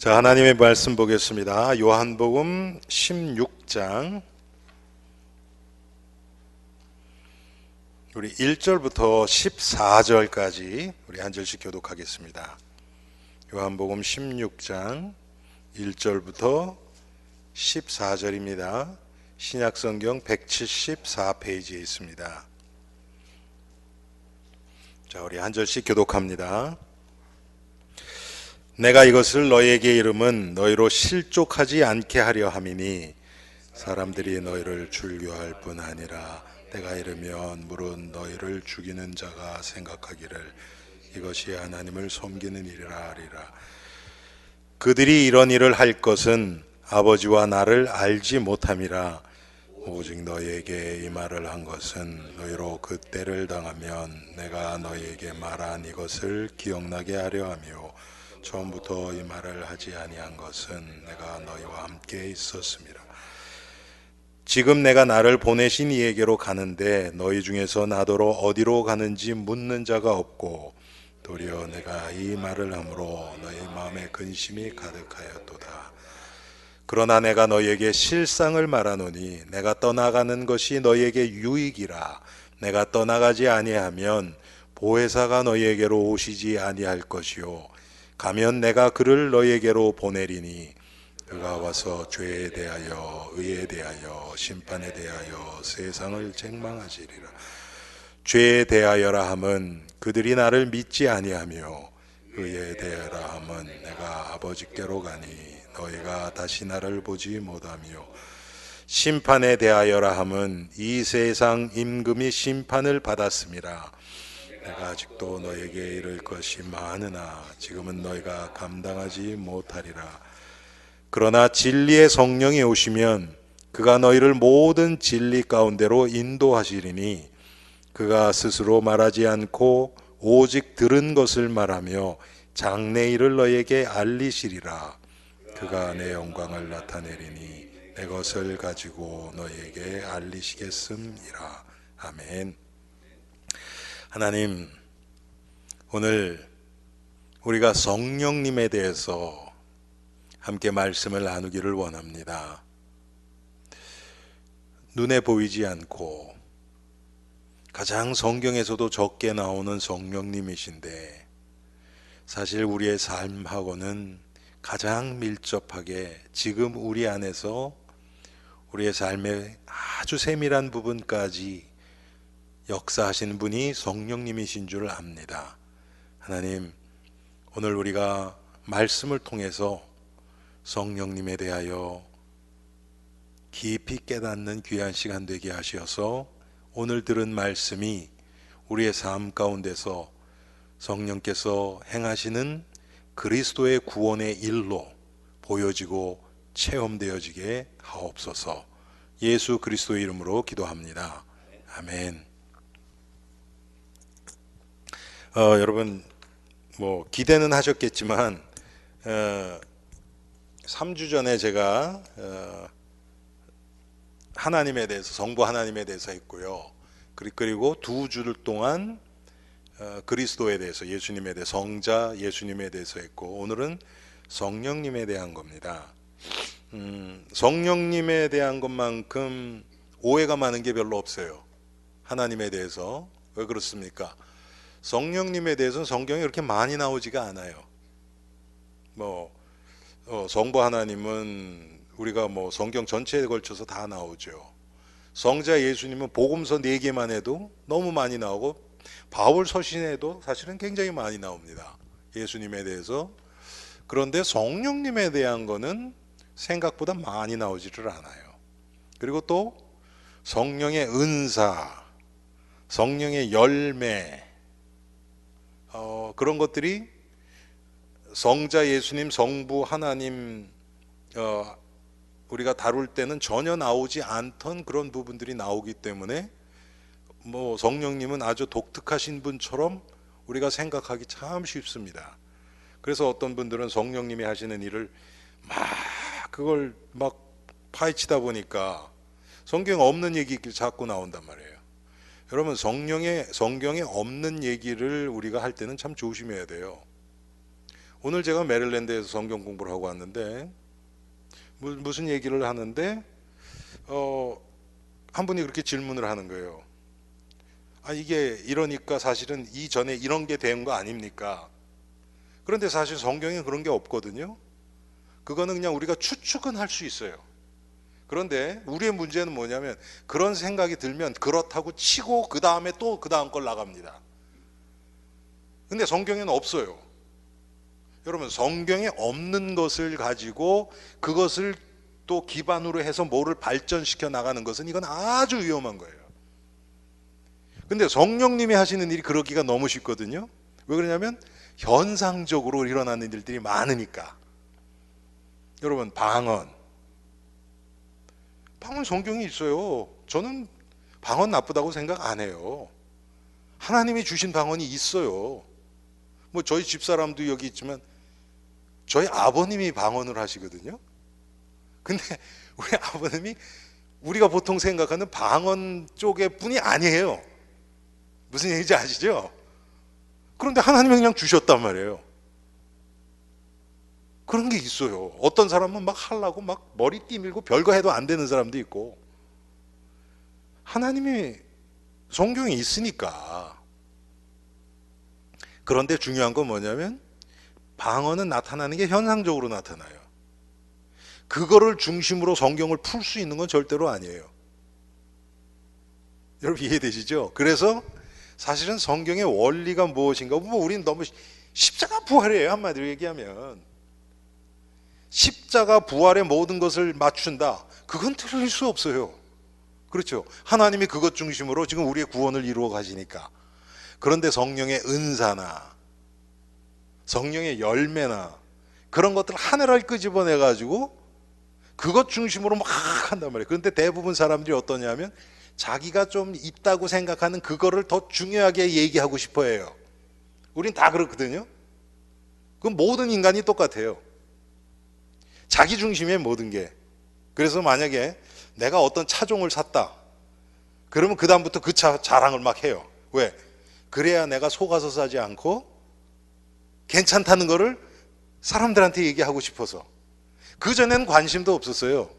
자, 하나님의 말씀 보겠습니다. 요한복음 16장 우리 1절부터 14절까지 우리 한 절씩 교독하겠습니다. 요한복음 16장 1절부터 14절입니다. 신약성경 174페이지에 있습니다. 자, 우리 한 절씩 교독합니다. 내가 이것을 너희에게 이름은 너희로 실족하지 않게 하려 함이니 사람들이 너희를 줄교할 뿐 아니라 내가 이르면 물은 너희를 죽이는 자가 생각하기를 이것이 하나님을 섬기는 일이라 하리라. 그들이 이런 일을 할 것은 아버지와 나를 알지 못함이라. 오직 너희에게 이 말을 한 것은 너희로 그 때를 당하면 내가 너희에게 말한 이것을 기억나게 하려 하며 처음부터 이 말을 하지 아니한 것은 내가 너희와 함께 있었습니다. 지금 내가 나를 보내신 이에게로 가는데 너희 중에서 나더러 어디로 가는지 묻는 자가 없고 도리어 내가 이 말을 함으로 너희 마음에 근심이 가득하였도다. 그러나 내가 너희에게 실상을 말하노니 내가 떠나가는 것이 너희에게 유익이라. 내가 떠나가지 아니하면 보혜사가 너희에게로 오시지 아니할 것이요 가면 내가 그를 너희에게로 보내리니 그가 와서 죄에 대하여 의에 대하여 심판에 대하여 세상을 책망하시리라. 죄에 대하여라 함은 그들이 나를 믿지 아니하며 의에 대하여라 함은 내가 아버지께로 가니 너희가 다시 나를 보지 못하며 심판에 대하여라 함은 이 세상 임금이 심판을 받았음이라. 내가 아직도 너에게 이를 것이 많으나 지금은 너희가 감당하지 못하리라. 그러나 진리의 성령이 오시면 그가 너희를 모든 진리 가운데로 인도하시리니 그가 스스로 말하지 않고 오직 들은 것을 말하며 장래일을 너희에게 알리시리라. 그가 내 영광을 나타내리니 내 것을 가지고 너희에게 알리시겠음이라. 아멘. 하나님, 오늘 우리가 성령님에 대해서 함께 말씀을 나누기를 원합니다. 눈에 보이지 않고 가장 성경에서도 적게 나오는 성령님이신데 사실 우리의 삶하고는 가장 밀접하게 지금 우리 안에서 우리의 삶의 아주 세밀한 부분까지 역사하시는 분이 성령님이신 줄 압니다. 하나님, 오늘 우리가 말씀을 통해서 성령님에 대하여 깊이 깨닫는 귀한 시간 되게 하셔서 오늘 들은 말씀이 우리의 삶 가운데서 성령께서 행하시는 그리스도의 구원의 일로 보여지고 체험되어지게 하옵소서. 예수 그리스도의 이름으로 기도합니다. 아멘. 여러분 기대는 하셨겠지만 3주 전에 제가 하나님에 대해서 성부 하나님에 대해서 했고요. 그리고 2주를 동안 그리스도에 대해서 예수님에 대해 성자 예수님에 대해서 했고 오늘은 성령님에 대한 겁니다. 성령님에 대한 것만큼 오해가 많은 게 별로 없어요. 하나님에 대해서. 왜 그렇습니까? 성령님에 대해서는 성경에 그렇게 많이 나오지가 않아요. 성부 하나님은 우리가 성경 전체에 걸쳐서 다 나오죠. 성자 예수님은 복음서 4개만 해도 너무 많이 나오고 바울 서신에도 사실은 굉장히 많이 나옵니다. 예수님에 대해서. 그런데 성령님에 대한 거는 생각보다 많이 나오지를 않아요. 그리고 또 성령의 은사, 성령의 열매, 그런 것들이 성자 예수님, 성부 하나님 우리가 다룰 때는 전혀 나오지 않던 그런 부분들이 나오기 때문에 성령님은 아주 독특하신 분처럼 우리가 생각하기 참 쉽습니다. 그래서 어떤 분들은 성령님이 하시는 일을 그걸 파헤치다 보니까 성경에 없는 얘기가 자꾸 나온단 말이에요. 여러분, 성경에 없는 얘기를 우리가 할 때는 참 조심해야 돼요. 오늘 제가 메릴랜드에서 성경 공부를 하고 왔는데 무슨 얘기를 하는데 한 분이 그렇게 질문을 하는 거예요. 아, 이게 이러니까 사실은 이전에 이런 게 된 거 아닙니까? 그런데 사실 성경에 그런 게 없거든요. 그거는 그냥 우리가 추측은 할 수 있어요. 그런데 우리의 문제는 뭐냐면 그런 생각이 들면 그렇다고 치고 그 다음에 또 그 다음 걸 나갑니다. 근데 성경에는 없어요. 여러분, 성경에 없는 것을 가지고 그것을 또 기반으로 해서 뭐를 발전시켜 나가는 것은 이건 아주 위험한 거예요. 근데 성령님이 하시는 일이 그러기가 너무 쉽거든요. 왜 그러냐면 현상적으로 일어나는 일들이 많으니까. 여러분, 방언 성경이 있어요. 저는 방언 나쁘다고 생각 안 해요. 하나님이 주신 방언이 있어요. 뭐 저희 집사람도 여기 있지만 저희 아버님이 방언을 하시거든요. 근데 우리 아버님이 우리가 보통 생각하는 방언 쪽의 분이 아니에요. 무슨 얘기인지 아시죠? 그런데 하나님이 그냥 주셨단 말이에요. 그런 게 있어요. 어떤 사람은 막 하려고 막 머리 띠밀고 별거 해도 안 되는 사람도 있고. 하나님이 성경에 있으니까. 그런데 중요한 건 뭐냐면 방언은 나타나는 게 현상적으로 나타나요. 그거를 중심으로 성경을 풀 수 있는 건 절대로 아니에요. 여러분 이해되시죠? 그래서 사실은 성경의 원리가 무엇인가 보면 우리는 너무 십자가 부활이에요. 한마디로 얘기하면 십자가 부활의 모든 것을 맞춘다. 그건 틀릴 수 없어요. 그렇죠? 하나님이 그것 중심으로 지금 우리의 구원을 이루어 가시니까. 그런데 성령의 은사나 성령의 열매나 그런 것들 하나를 끄집어내 가지고 그것 중심으로 막 한단 말이에요. 그런데 대부분 사람들이 어떠냐면 자기가 좀 있다고 생각하는 그거를 더 중요하게 얘기하고 싶어 해요. 우린 다 그렇거든요. 그건 모든 인간이 똑같아요. 자기 중심의 모든 게. 그래서 만약에 내가 어떤 차종을 샀다. 그러면 그 다음부터 그 차 자랑을 막 해요. 왜? 그래야 내가 속아서 사지 않고 괜찮다는 거를 사람들한테 얘기하고 싶어서. 그전에는 관심도 없었어요.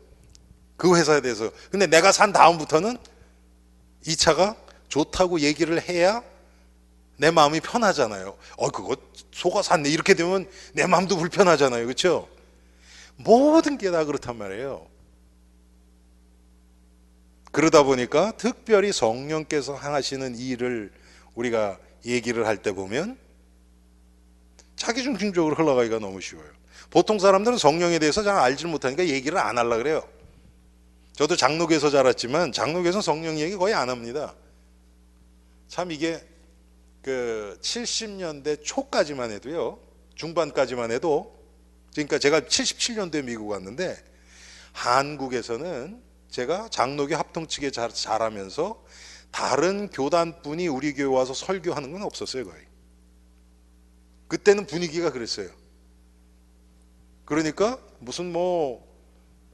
그 회사에 대해서. 근데 내가 산 다음부터는 이 차가 좋다고 얘기를 해야 내 마음이 편하잖아요. 그거 속아 샀네. 이렇게 되면 내 마음도 불편하잖아요. 그렇죠? 모든 게 다 그렇단 말이에요. 그러다 보니까 특별히 성령께서 하시는 일을 우리가 얘기를 할 때 보면 자기중심적으로 흘러가기가 너무 쉬워요. 보통 사람들은 성령에 대해서 잘 알지 못하니까 얘기를 안 하려고 그래요. 저도 장로교에서 자랐지만 장로교에서는 성령 얘기 거의 안 합니다. 참 이게 그 70년대 초까지만 해도요, 중반까지만 해도, 그러니까 제가 77년도에 미국 왔는데 한국에서는 제가 장로교 합동 측에 자라면서 다른 교단분이 우리 교회 와서 설교하는 건 없었어요. 거의. 그때는 분위기가 그랬어요. 그러니까 무슨 뭐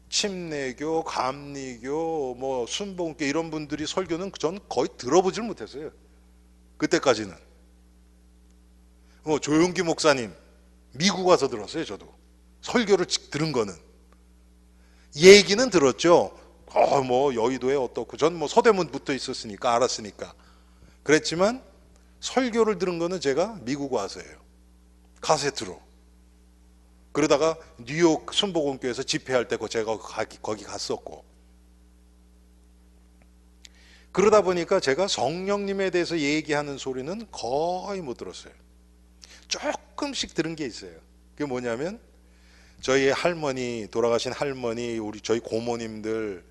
침례교, 감리교, 뭐 순복음교 이런 분들이 설교는 전 거의 들어보질 못했어요. 그때까지는. 조용기 목사님 미국 와서 들었어요. 저도 설교를 들은 거는. 얘기는 들었죠. 뭐 여의도에 어떻고, 전 뭐 서대문 붙어 있었으니까 알았으니까. 그랬지만 설교를 들은 거는 제가 미국 와서예요. 카세트로. 그러다가 뉴욕 순복음교에서 집회할 때 제가 거기 갔었고. 그러다 보니까 제가 성령님에 대해서 얘기하는 소리는 거의 못 들었어요. 조금씩 들은 게 있어요. 그게 뭐냐면 저희 할머니, 돌아가신 할머니, 저희 고모님들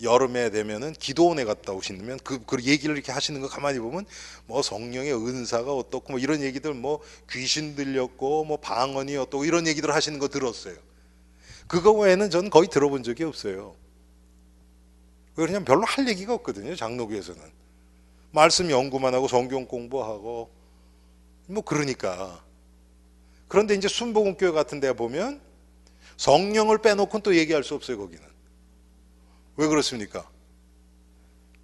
여름에 되면은 기도원에 갔다 오시면 그 얘기를 이렇게 하시는 거 가만히 보면 뭐 성령의 은사가 어떻고 뭐 이런 얘기들, 뭐 귀신 들렸고 뭐 방언이 어떻고 이런 얘기들 하시는 거 들었어요. 그거 외에는 전 거의 들어본 적이 없어요. 왜냐면 별로 할 얘기가 없거든요. 장로교에서는 말씀 연구만 하고 성경 공부하고 뭐 그러니까. 그런데 이제 순복음교회 같은 데 보면 성령을 빼놓고는 또 얘기할 수 없어요. 거기는. 왜 그렇습니까?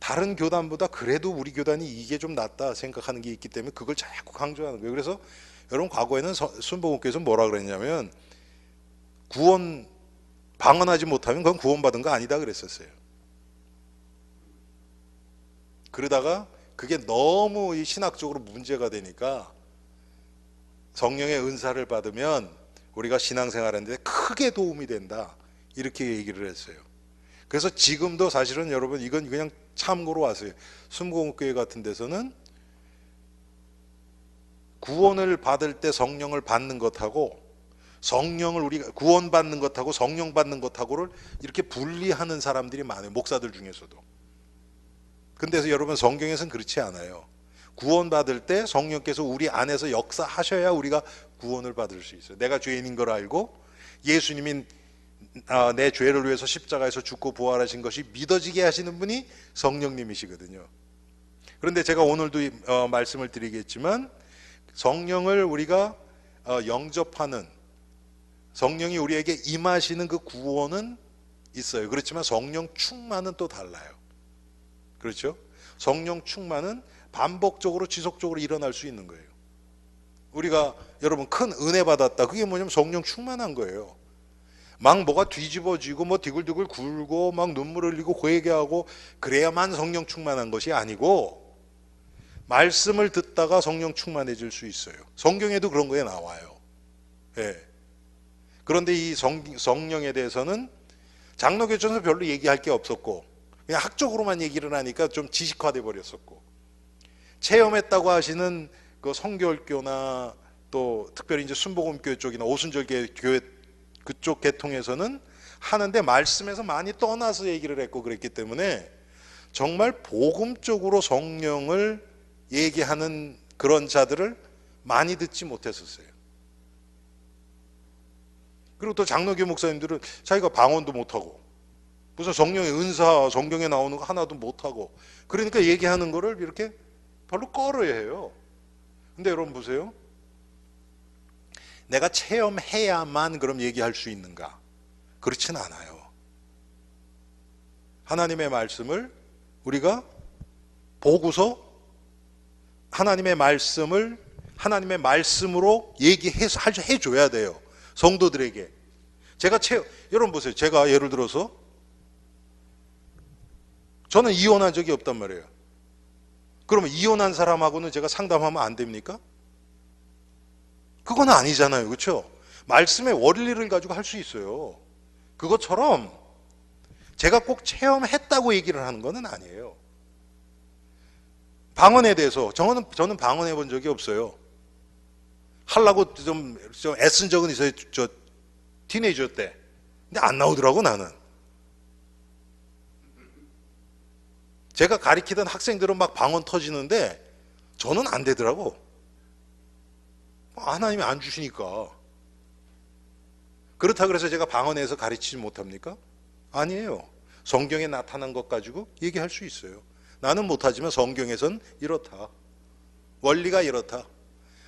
다른 교단보다 그래도 우리 교단이 이게 좀 낫다 생각하는 게 있기 때문에 그걸 자꾸 강조하는 거예요. 그래서 여러분, 과거에는 순복음교회에서 뭐라 그랬냐면, 구원 방언하지 못하면 그건 구원받은 거 아니다 그랬었어요. 그러다가 그게 너무 이 신학적으로 문제가 되니까 성령의 은사를 받으면 우리가 신앙생활하는데 크게 도움이 된다, 이렇게 얘기를 했어요. 그래서 지금도 사실은 여러분, 이건 그냥 참고로 아세요. 순복음교회 같은 데서는 구원을 받을 때 성령을 받는 것하고, 성령을 우리가 구원받는 것하고 성령 받는 것하고를 이렇게 분리하는 사람들이 많아요, 목사들 중에서도. 근데 여러분, 성경에서는 그렇지 않아요. 구원받을 때 성령께서 우리 안에서 역사하셔야 우리가 구원을 받을 수 있어요. 내가 죄인인 걸 알고 예수님이 내 죄를 위해서 십자가에서 죽고 부활하신 것이 믿어지게 하시는 분이 성령님이시거든요. 그런데 제가 오늘도 말씀을 드리겠지만, 성령을 우리가 영접하는, 성령이 우리에게 임하시는 그 구원은 있어요. 그렇지만 성령 충만은 또 달라요. 그렇죠? 성령 충만은 반복적으로 지속적으로 일어날 수 있는 거예요. 우리가 여러분 큰 은혜 받았다, 그게 뭐냐면 성령 충만한 거예요. 막 뭐가 뒤집어지고 뭐 디굴디굴 굴고 막 눈물 흘리고 회개하고 그래야만 성령 충만한 것이 아니고, 말씀을 듣다가 성령 충만해질 수 있어요. 성경에도 그런 거에 나와요. 예. 그런데 이 성령에 대해서는 장로교에서 별로 얘기할 게 없었고, 그냥 학적으로만 얘기를 하니까 좀 지식화돼 버렸었고, 체험했다고 하시는 그 성결교나 또 특별히 이제 순복음교회 쪽이나 오순절교회 그쪽 계통에서는 하는데, 말씀에서 많이 떠나서 얘기를 했고 그랬기 때문에 정말 복음적으로 성령을 얘기하는 그런 자들을 많이 듣지 못했었어요. 그리고 또 장로교 목사님들은 자기가 방언도 못하고 무슨 성령의 은사 성경에 나오는 거 하나도 못하고, 그러니까 얘기하는 거를 이렇게 별로 꺼려해요. 근데 여러분 보세요, 내가 체험해야만 그럼 얘기할 수 있는가? 그렇진 않아요. 하나님의 말씀을 우리가 보고서 하나님의 말씀을 하나님의 말씀으로 해줘야 돼요, 성도들에게. 여러분 보세요, 제가 예를 들어서 저는 이혼한 적이 없단 말이에요. 그러면 이혼한 사람하고는 제가 상담하면 안 됩니까? 그건 아니잖아요, 그렇죠? 말씀의 원리를 가지고 할 수 있어요. 그것처럼 제가 꼭 체험했다고 얘기를 하는 건 아니에요. 방언에 대해서 저는 방언해 본 적이 없어요. 하려고 좀 애쓴 적은 있어요, 저 티네이저 때. 근데 안 나오더라고, 나는. 제가 가리키던 학생들은 막 방언 터지는데 저는 안 되더라고. 하나님이 안 주시니까. 그렇다 그래서 제가 방언에서 가르치지 못합니까? 아니에요. 성경에 나타난 것 가지고 얘기할 수 있어요. 나는 못하지만 성경에선 이렇다, 원리가 이렇다,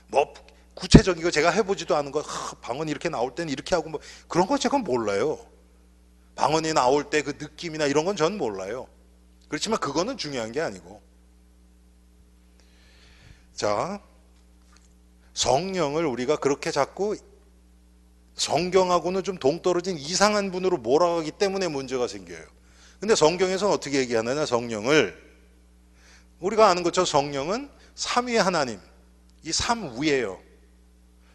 뭐 구체적인 거 제가 해보지도 않은 거, 방언이 이렇게 나올 때는 이렇게 하고 뭐 그런 거 제가 몰라요. 방언이 나올 때 그 느낌이나 이런 건 전 몰라요. 그렇지만 그거는 중요한 게 아니고. 자, 성령을 우리가 그렇게 자꾸 성경하고는 좀 동떨어진 이상한 분으로 몰아가기 때문에 문제가 생겨요. 근데 성경에서는 어떻게 얘기하느냐, 성령을 우리가 아는 것처럼 성령은 삼위의 하나님, 이 삼위예요.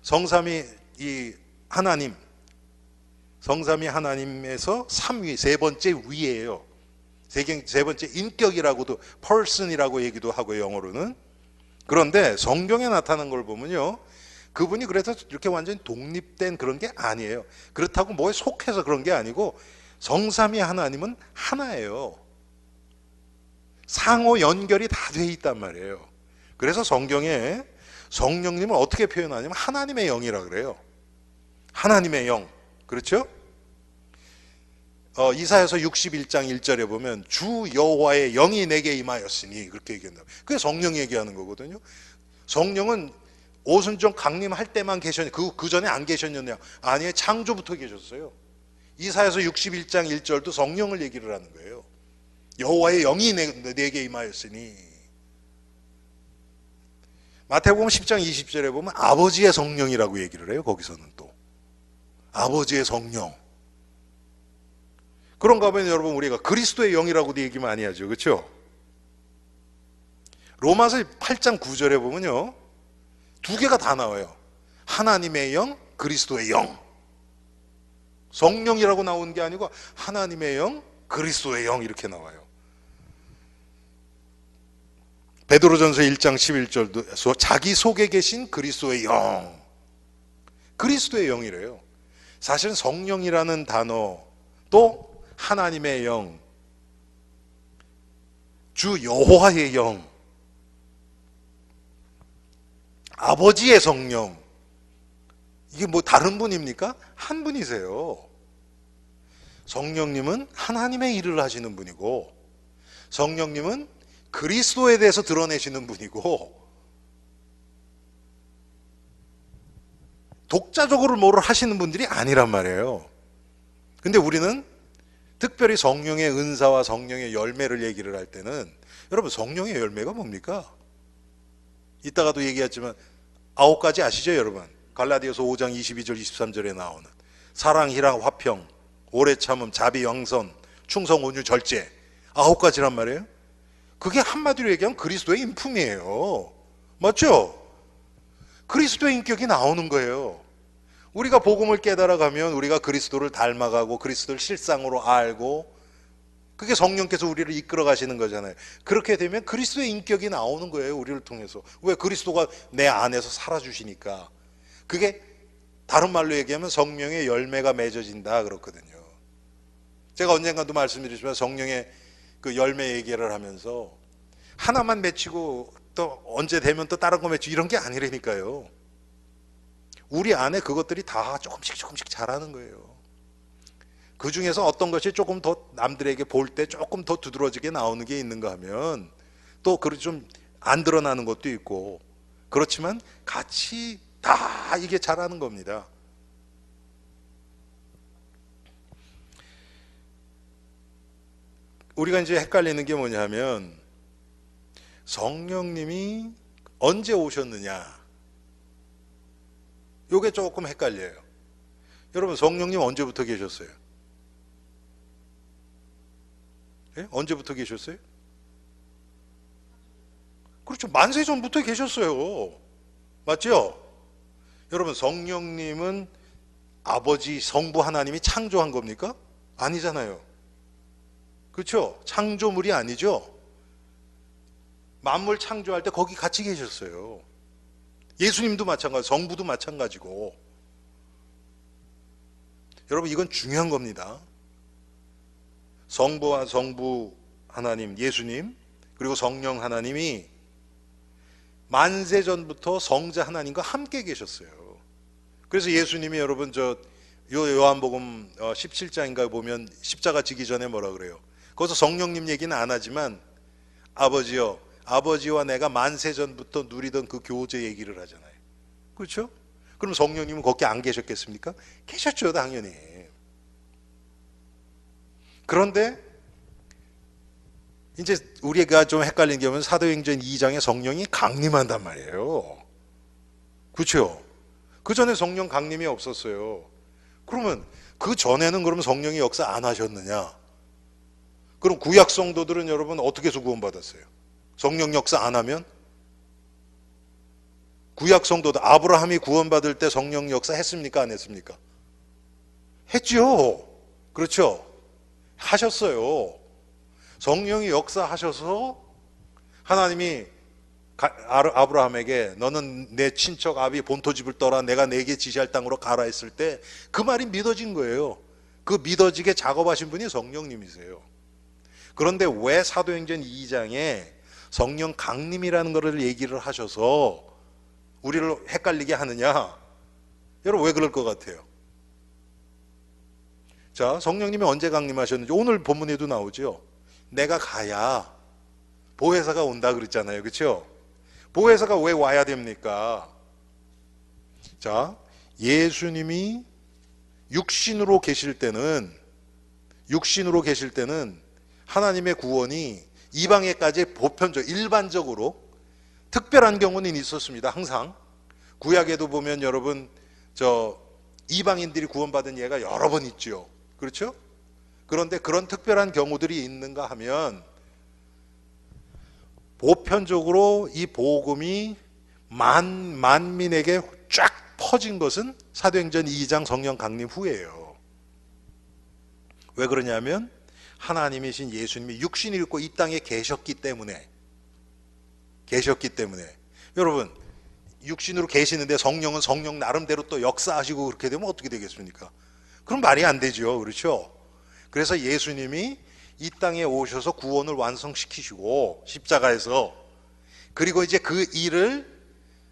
성삼위 이 하나님, 성삼위 하나님에서 삼위, 세 번째 위예요. 세 번째 인격이라고도 person이라고 얘기도 하고요, 영어로는. 그런데 성경에 나타난 걸 보면요, 그분이 그래서 이렇게 완전히 독립된 그런 게 아니에요. 그렇다고 뭐에 속해서 그런 게 아니고, 성삼위 하나님은 하나예요. 상호 연결이 다 돼 있단 말이에요. 그래서 성경에 성령님을 어떻게 표현하냐면 하나님의 영이라 그래요. 하나님의 영. 그렇죠? 이사야서 61장 1절에 보면 주 여호와의 영이 내게 임하였으니 그렇게 얘기한다. 그게 성령 얘기하는 거거든요. 성령은 오순절 강림할 때만 계셨냐, 그 전에 안 계셨느냐? 아니에요. 창조부터 계셨어요. 이사야서 61장 1절도 성령을 얘기를 하는 거예요. 여호와의 영이 내게 임하였으니. 마태복음 10장 20절에 보면 아버지의 성령이라고 얘기를 해요. 거기서는 또 아버지의 성령. 그런가 하면 여러분 우리가 그리스도의 영이라고도 얘기 많이 하죠. 그렇죠? 로마서 8장 9절에 보면요, 두 개가 다 나와요. 하나님의 영, 그리스도의 영. 성령이라고 나오는 게 아니고 하나님의 영, 그리스도의 영 이렇게 나와요. 베드로전서 1장 11절도 자기 속에 계신 그리스도의 영. 그리스도의 영이래요. 사실은 성령이라는 단어, 또 하나님의 영, 주 여호와의 영, 아버지의 성령, 이게 뭐 다른 분입니까? 한 분이세요. 성령님은 하나님의 일을 하시는 분이고, 성령님은 그리스도에 대해서 드러내시는 분이고, 독자적으로 뭐를 하시는 분들이 아니란 말이에요. 근데 우리는 특별히 성령의 은사와 성령의 열매를 얘기를 할 때는, 여러분 성령의 열매가 뭡니까? 이따가도 얘기했지만 9가지 아시죠 여러분? 갈라디아서 5장 22절 23절에 나오는 사랑, 희락, 화평, 오래 참음, 자비, 양선, 충성, 온유, 절제, 9가지란 말이에요. 그게 한마디로 얘기하면 그리스도의 인품이에요. 맞죠? 그리스도의 인격이 나오는 거예요. 우리가 복음을 깨달아가면 우리가 그리스도를 닮아가고 그리스도를 실상으로 알고, 그게 성령께서 우리를 이끌어 가시는 거잖아요. 그렇게 되면 그리스도의 인격이 나오는 거예요. 우리를 통해서. 왜? 그리스도가 내 안에서 살아주시니까. 그게 다른 말로 얘기하면 성령의 열매가 맺어진다 그렇거든요. 제가 언젠가도 말씀드렸지만 성령의 그 열매 얘기를 하면서 하나만 맺히고 또 언제 되면 또 다른 거 맺히고 이런 게 아니라니까요. 우리 안에 그것들이 다 조금씩 자라는 거예요. 그 중에서 어떤 것이 조금 더 남들에게 볼 때 조금 더 두드러지게 나오는 게 있는가 하면 또 좀 안 드러나는 것도 있고, 그렇지만 같이 다 이게 자라는 겁니다. 우리가 이제 헷갈리는 게 뭐냐면 성령님이 언제 오셨느냐, 요게 조금 헷갈려요. 여러분 성령님 언제부터 계셨어요? 예? 언제부터 계셨어요? 그렇죠. 만세 전부터 계셨어요. 맞죠? 여러분 성령님은 아버지 성부 하나님이 창조한 겁니까? 아니잖아요. 그렇죠? 창조물이 아니죠. 만물 창조할 때 거기 같이 계셨어요. 예수님도 마찬가지, 성부도 마찬가지고. 여러분 이건 중요한 겁니다. 성부와 성부 하나님, 예수님, 그리고 성령 하나님이 만세 전부터 성자 하나님과 함께 계셨어요. 그래서 예수님이 여러분 요한복음 17장인가 보면 십자가 지기 전에 뭐라 그래요? 거기서 성령님 얘기는 안 하지만 아버지여, 아버지와 내가 만세 전부터 누리던 그 교제 얘기를 하잖아요. 그렇죠? 그럼 성령님은 거기 안 계셨겠습니까? 계셨죠, 당연히. 그런데 이제 우리가 좀 헷갈리는 게 뭐냐면 사도행전 2장에 성령이 강림한단 말이에요. 그렇죠? 그 전에 성령 강림이 없었어요. 그러면 그 전에는 그러면 성령이 역사 안 하셨느냐? 그럼 구약 성도들은 여러분 어떻게 해서 구원받았어요? 성령 역사 안 하면? 구약 성도들, 아브라함이 구원받을 때 성령 역사 했습니까? 안 했습니까? 했죠. 그렇죠? 하셨어요. 성령이 역사하셔서 하나님이 아브라함에게 너는 내 친척 아비 본토집을 떠나 내가 내게 지시할 땅으로 가라 했을 때 그 말이 믿어진 거예요. 그 믿어지게 작업하신 분이 성령님이세요. 그런데 왜 사도행전 2장에 성령 강림이라는 것을 얘기를 하셔서 우리를 헷갈리게 하느냐? 여러분 왜 그럴 것 같아요? 자, 성령님이 언제 강림하셨는지 오늘 본문에도 나오죠. 내가 가야 보혜사가 온다 그랬잖아요. 그렇죠? 보혜사가 왜 와야 됩니까? 자, 예수님이 육신으로 계실 때는 하나님의 구원이 이방에까지 보편적, 일반적으로 특별한 경우는 있었습니다. 항상 구약에도 보면 여러분 이방인들이 구원받은 예가 여러 번 있죠. 그렇죠? 그런데 그런 특별한 경우들이 있는가 하면 보편적으로 이 복음이 만민에게 쫙 퍼진 것은 사도행전 2장 성령 강림 후예요. 왜 그러냐면 하나님이신 예수님이 육신을 입고 이 땅에 계셨기 때문에. 여러분, 육신으로 계시는데 성령은 성령 나름대로 또 역사하시고 그렇게 되면 어떻게 되겠습니까? 그럼 말이 안 되죠. 그렇죠? 그래서 예수님이 이 땅에 오셔서 구원을 완성시키시고 십자가에서, 그리고 이제 그 일을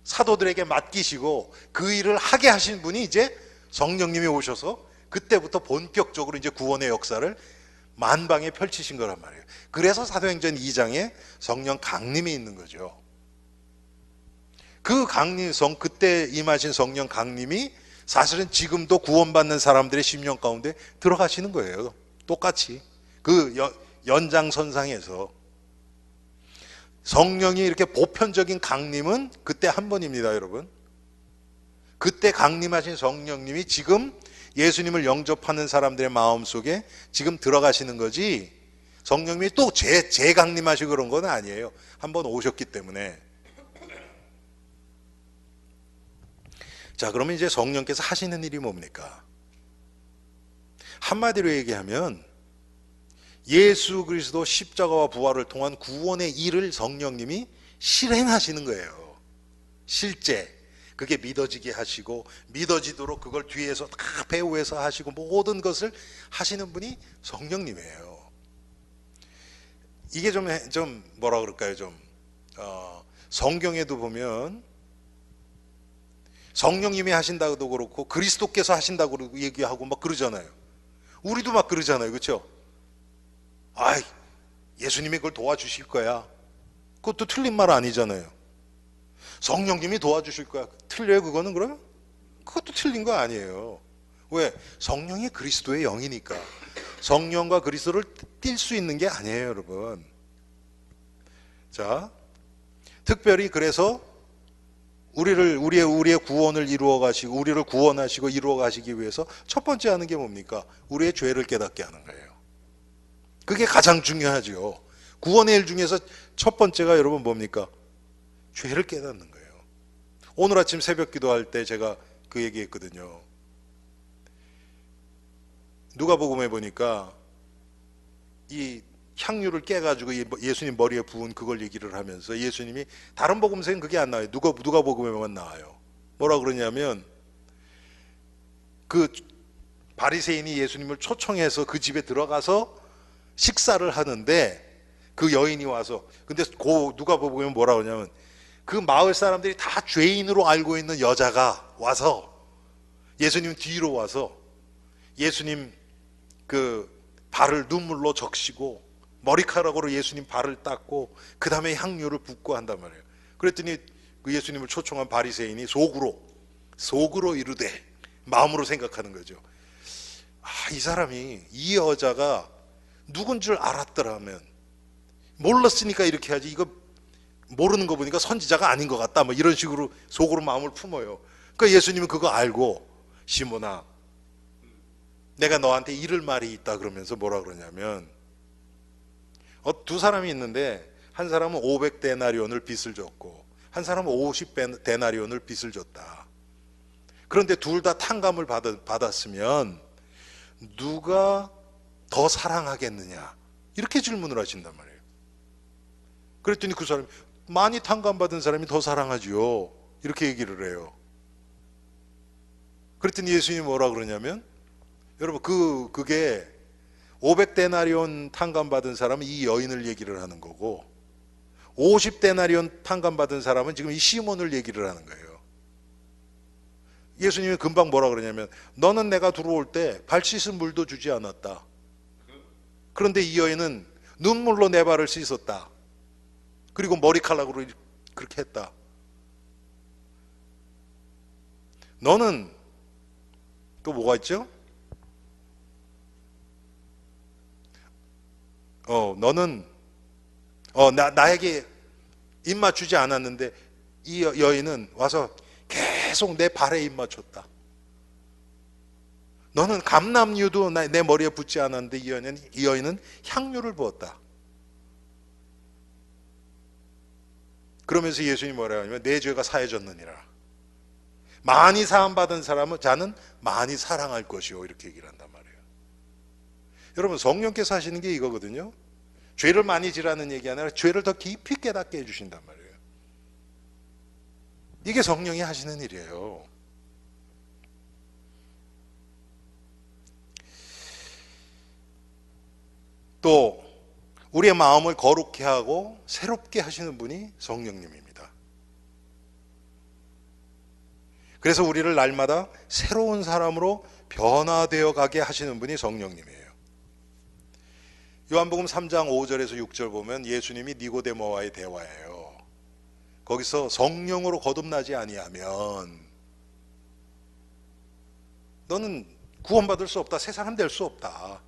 사도들에게 맡기시고 그 일을 하게 하신 분이 이제 성령님이 오셔서 그때부터 본격적으로 이제 구원의 역사를 만방에 펼치신 거란 말이에요. 그래서 사도행전 2장에 성령 강림이 있는 거죠. 그 강림성, 그때 임하신 성령 강림이 사실은 지금도 구원받는 사람들의 심령 가운데 들어가시는 거예요. 똑같이 그 연장선상에서. 성령이 이렇게 보편적인 강림은 그때 한 번입니다, 여러분. 그때 강림하신 성령님이 지금 예수님을 영접하는 사람들의 마음속에 지금 들어가시는 거지, 성령님이 또 재강림하시고 그런 건 아니에요. 한 번 오셨기 때문에. 자, 그러면 이제 성령께서 하시는 일이 뭡니까? 한마디로 얘기하면 예수 그리스도 십자가와 부활을 통한 구원의 일을 성령님이 실행하시는 거예요. 실제 그게 믿어지게 하시고, 믿어지도록 그걸 뒤에서 다 배후에서 하시고, 모든 것을 하시는 분이 성령님이에요. 이게 좀 뭐라 그럴까요? 성경에도 보면 성령님이 하신다고도 그렇고 그리스도께서 하신다고 얘기하고 막 그러잖아요. 우리도 막 그러잖아요. 그렇죠? 아이, 예수님이 그걸 도와주실 거야. 그것도 틀린 말 아니잖아요. 성령님이 도와주실 거야. 틀려요, 그거는? 그러면? 그것도 틀린 거 아니에요. 왜? 성령이 그리스도의 영이니까. 성령과 그리스도를 뗄 수 있는 게 아니에요, 여러분. 자, 특별히 그래서 우리의 구원을 이루어 가시고, 우리를 구원하시고 이루어 가시기 위해서 첫 번째 하는 게 뭡니까? 우리의 죄를 깨닫게 하는 거예요. 그게 가장 중요하죠. 구원의 일 중에서 첫 번째가 여러분 뭡니까? 죄를 깨닫는 거예요. 오늘 아침 새벽 기도할 때 제가 그 얘기했거든요. 누가복음에 보니까 이 향유를 깨가지고 예수님 머리에 부은 그걸 얘기를 하면서, 예수님이 다른 복음서엔 그게 안 나와요. 누가복음에만 나와요. 뭐라 그러냐면 그 바리새인이 예수님을 초청해서 그 집에 들어가서 식사를 하는데 그 여인이 와서, 근데 누가복음에 뭐라 그러냐면 그 마을 사람들이 다 죄인으로 알고 있는 여자가 와서 예수님 뒤로 와서 예수님 그 발을 눈물로 적시고 머리카락으로 예수님 발을 닦고 그 다음에 향유를 붓고 한단 말이에요. 그랬더니 그 예수님을 초청한 바리새인이 속으로 이르되, 마음으로 생각하는 거죠. 이 사람이, 이 여자가 누군 줄 알았더라면, 몰랐으니까 이렇게 하지, 이거 모르는 거 보니까 선지자가 아닌 것 같다, 뭐 이런 식으로 속으로 마음을 품어요. 그러니까 예수님은 그거 알고, 시몬아, 내가 너한테 이를 말이 있다 그러면서 뭐라 그러냐면, 두 사람이 있는데 한 사람은 500데나리온을 빚을 졌고 한 사람은 50데나리온을 빚을 졌다. 그런데 둘 다 탕감을 받았으면 누가 더 사랑하겠느냐, 이렇게 질문을 하신단 말이에요. 그랬더니 그 사람이, 많이 탕감받은 사람이 더 사랑하지요, 이렇게 얘기를 해요. 그랬더니 예수님이 뭐라 그러냐면, 여러분 그게 500데나리온 탕감받은 사람은 이 여인을 얘기를 하는 거고, 50데나리온 탕감받은 사람은 지금 이 시몬을 얘기를 하는 거예요. 예수님이 금방 뭐라 그러냐면, 너는 내가 들어올 때 발 씻은 물도 주지 않았다. 그런데 이 여인은 눈물로 내 발을 씻었다. 그리고 머리카락으로 그렇게 했다. 너는 또 뭐가 있죠? 너는 나에게 입 맞추지 않았는데 이 여인은 와서 계속 내 발에 입 맞췄다. 너는 감람유도 내 머리에 붓지 않았는데 이 여인은 향유를 부었다. 그러면서 예수님이 뭐라고 하냐면 내 죄가 사해졌느니라. 많이 사함받은 사람은 자는 많이 사랑할 것이요, 이렇게 얘기를 한단 말이에요. 여러분, 성령께서 하시는 게 이거거든요. 죄를 많이 지라는 얘기 아니라 죄를 더 깊이 깨닫게 해주신단 말이에요. 이게 성령이 하시는 일이에요. 또 우리의 마음을 거룩케 하고 새롭게 하시는 분이 성령님입니다. 그래서 우리를 날마다 새로운 사람으로 변화되어 가게 하시는 분이 성령님이에요. 요한복음 3장 5절에서 6절 보면 예수님이 니고데모와의 대화예요. 거기서 성령으로 거듭나지 아니하면 너는 구원받을 수 없다. 새 사람 될 수 없다.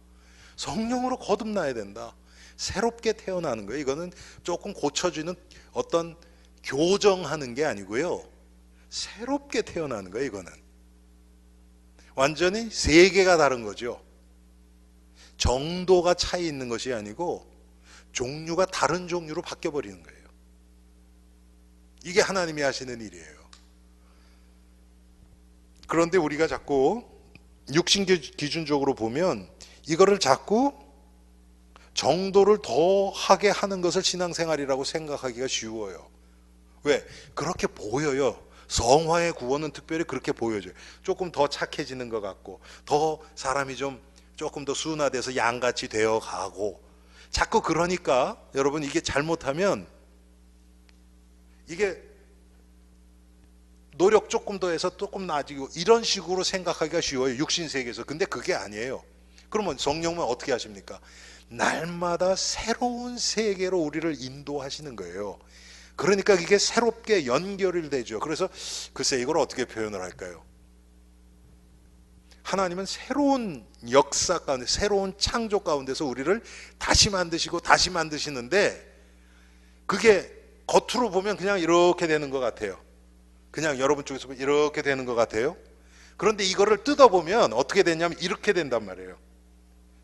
성령으로 거듭나야 된다. 새롭게 태어나는 거예요. 이거는 조금 고쳐주는 어떤 교정하는 게 아니고요. 새롭게 태어나는 거예요. 이거는 완전히 세계가 다른 거죠. 정도가 차이 있는 것이 아니고 종류가 다른 종류로 바뀌어버리는 거예요. 이게 하나님이 하시는 일이에요. 그런데 우리가 자꾸 육신 기준적으로 보면 이거를 자꾸 정도를 더 하게 하는 것을 신앙생활이라고 생각하기가 쉬워요. 왜? 그렇게 보여요. 성화의 구원은 특별히 그렇게 보여져요. 조금 더 착해지는 것 같고, 더 사람이 조금 더 순화돼서 양같이 되어 가고, 자꾸 그러니까 여러분 이게 잘못하면 이게 노력 조금 더 해서 조금 나아지고 이런 식으로 생각하기가 쉬워요. 육신 세계에서. 근데 그게 아니에요. 그러면 성령은 어떻게 하십니까? 날마다 새로운 세계로 우리를 인도하시는 거예요. 그러니까 이게 새롭게 연결이 되죠. 그래서 글쎄 이걸 어떻게 표현을 할까요? 하나님은 새로운 역사 가운데, 새로운 창조 가운데서 우리를 다시 만드시고 다시 만드시는데, 그게 겉으로 보면 그냥 이렇게 되는 것 같아요. 그냥 여러분 쪽에서 보면 이렇게 되는 것 같아요. 그런데 이거를 뜯어보면 어떻게 되냐면 이렇게 된단 말이에요.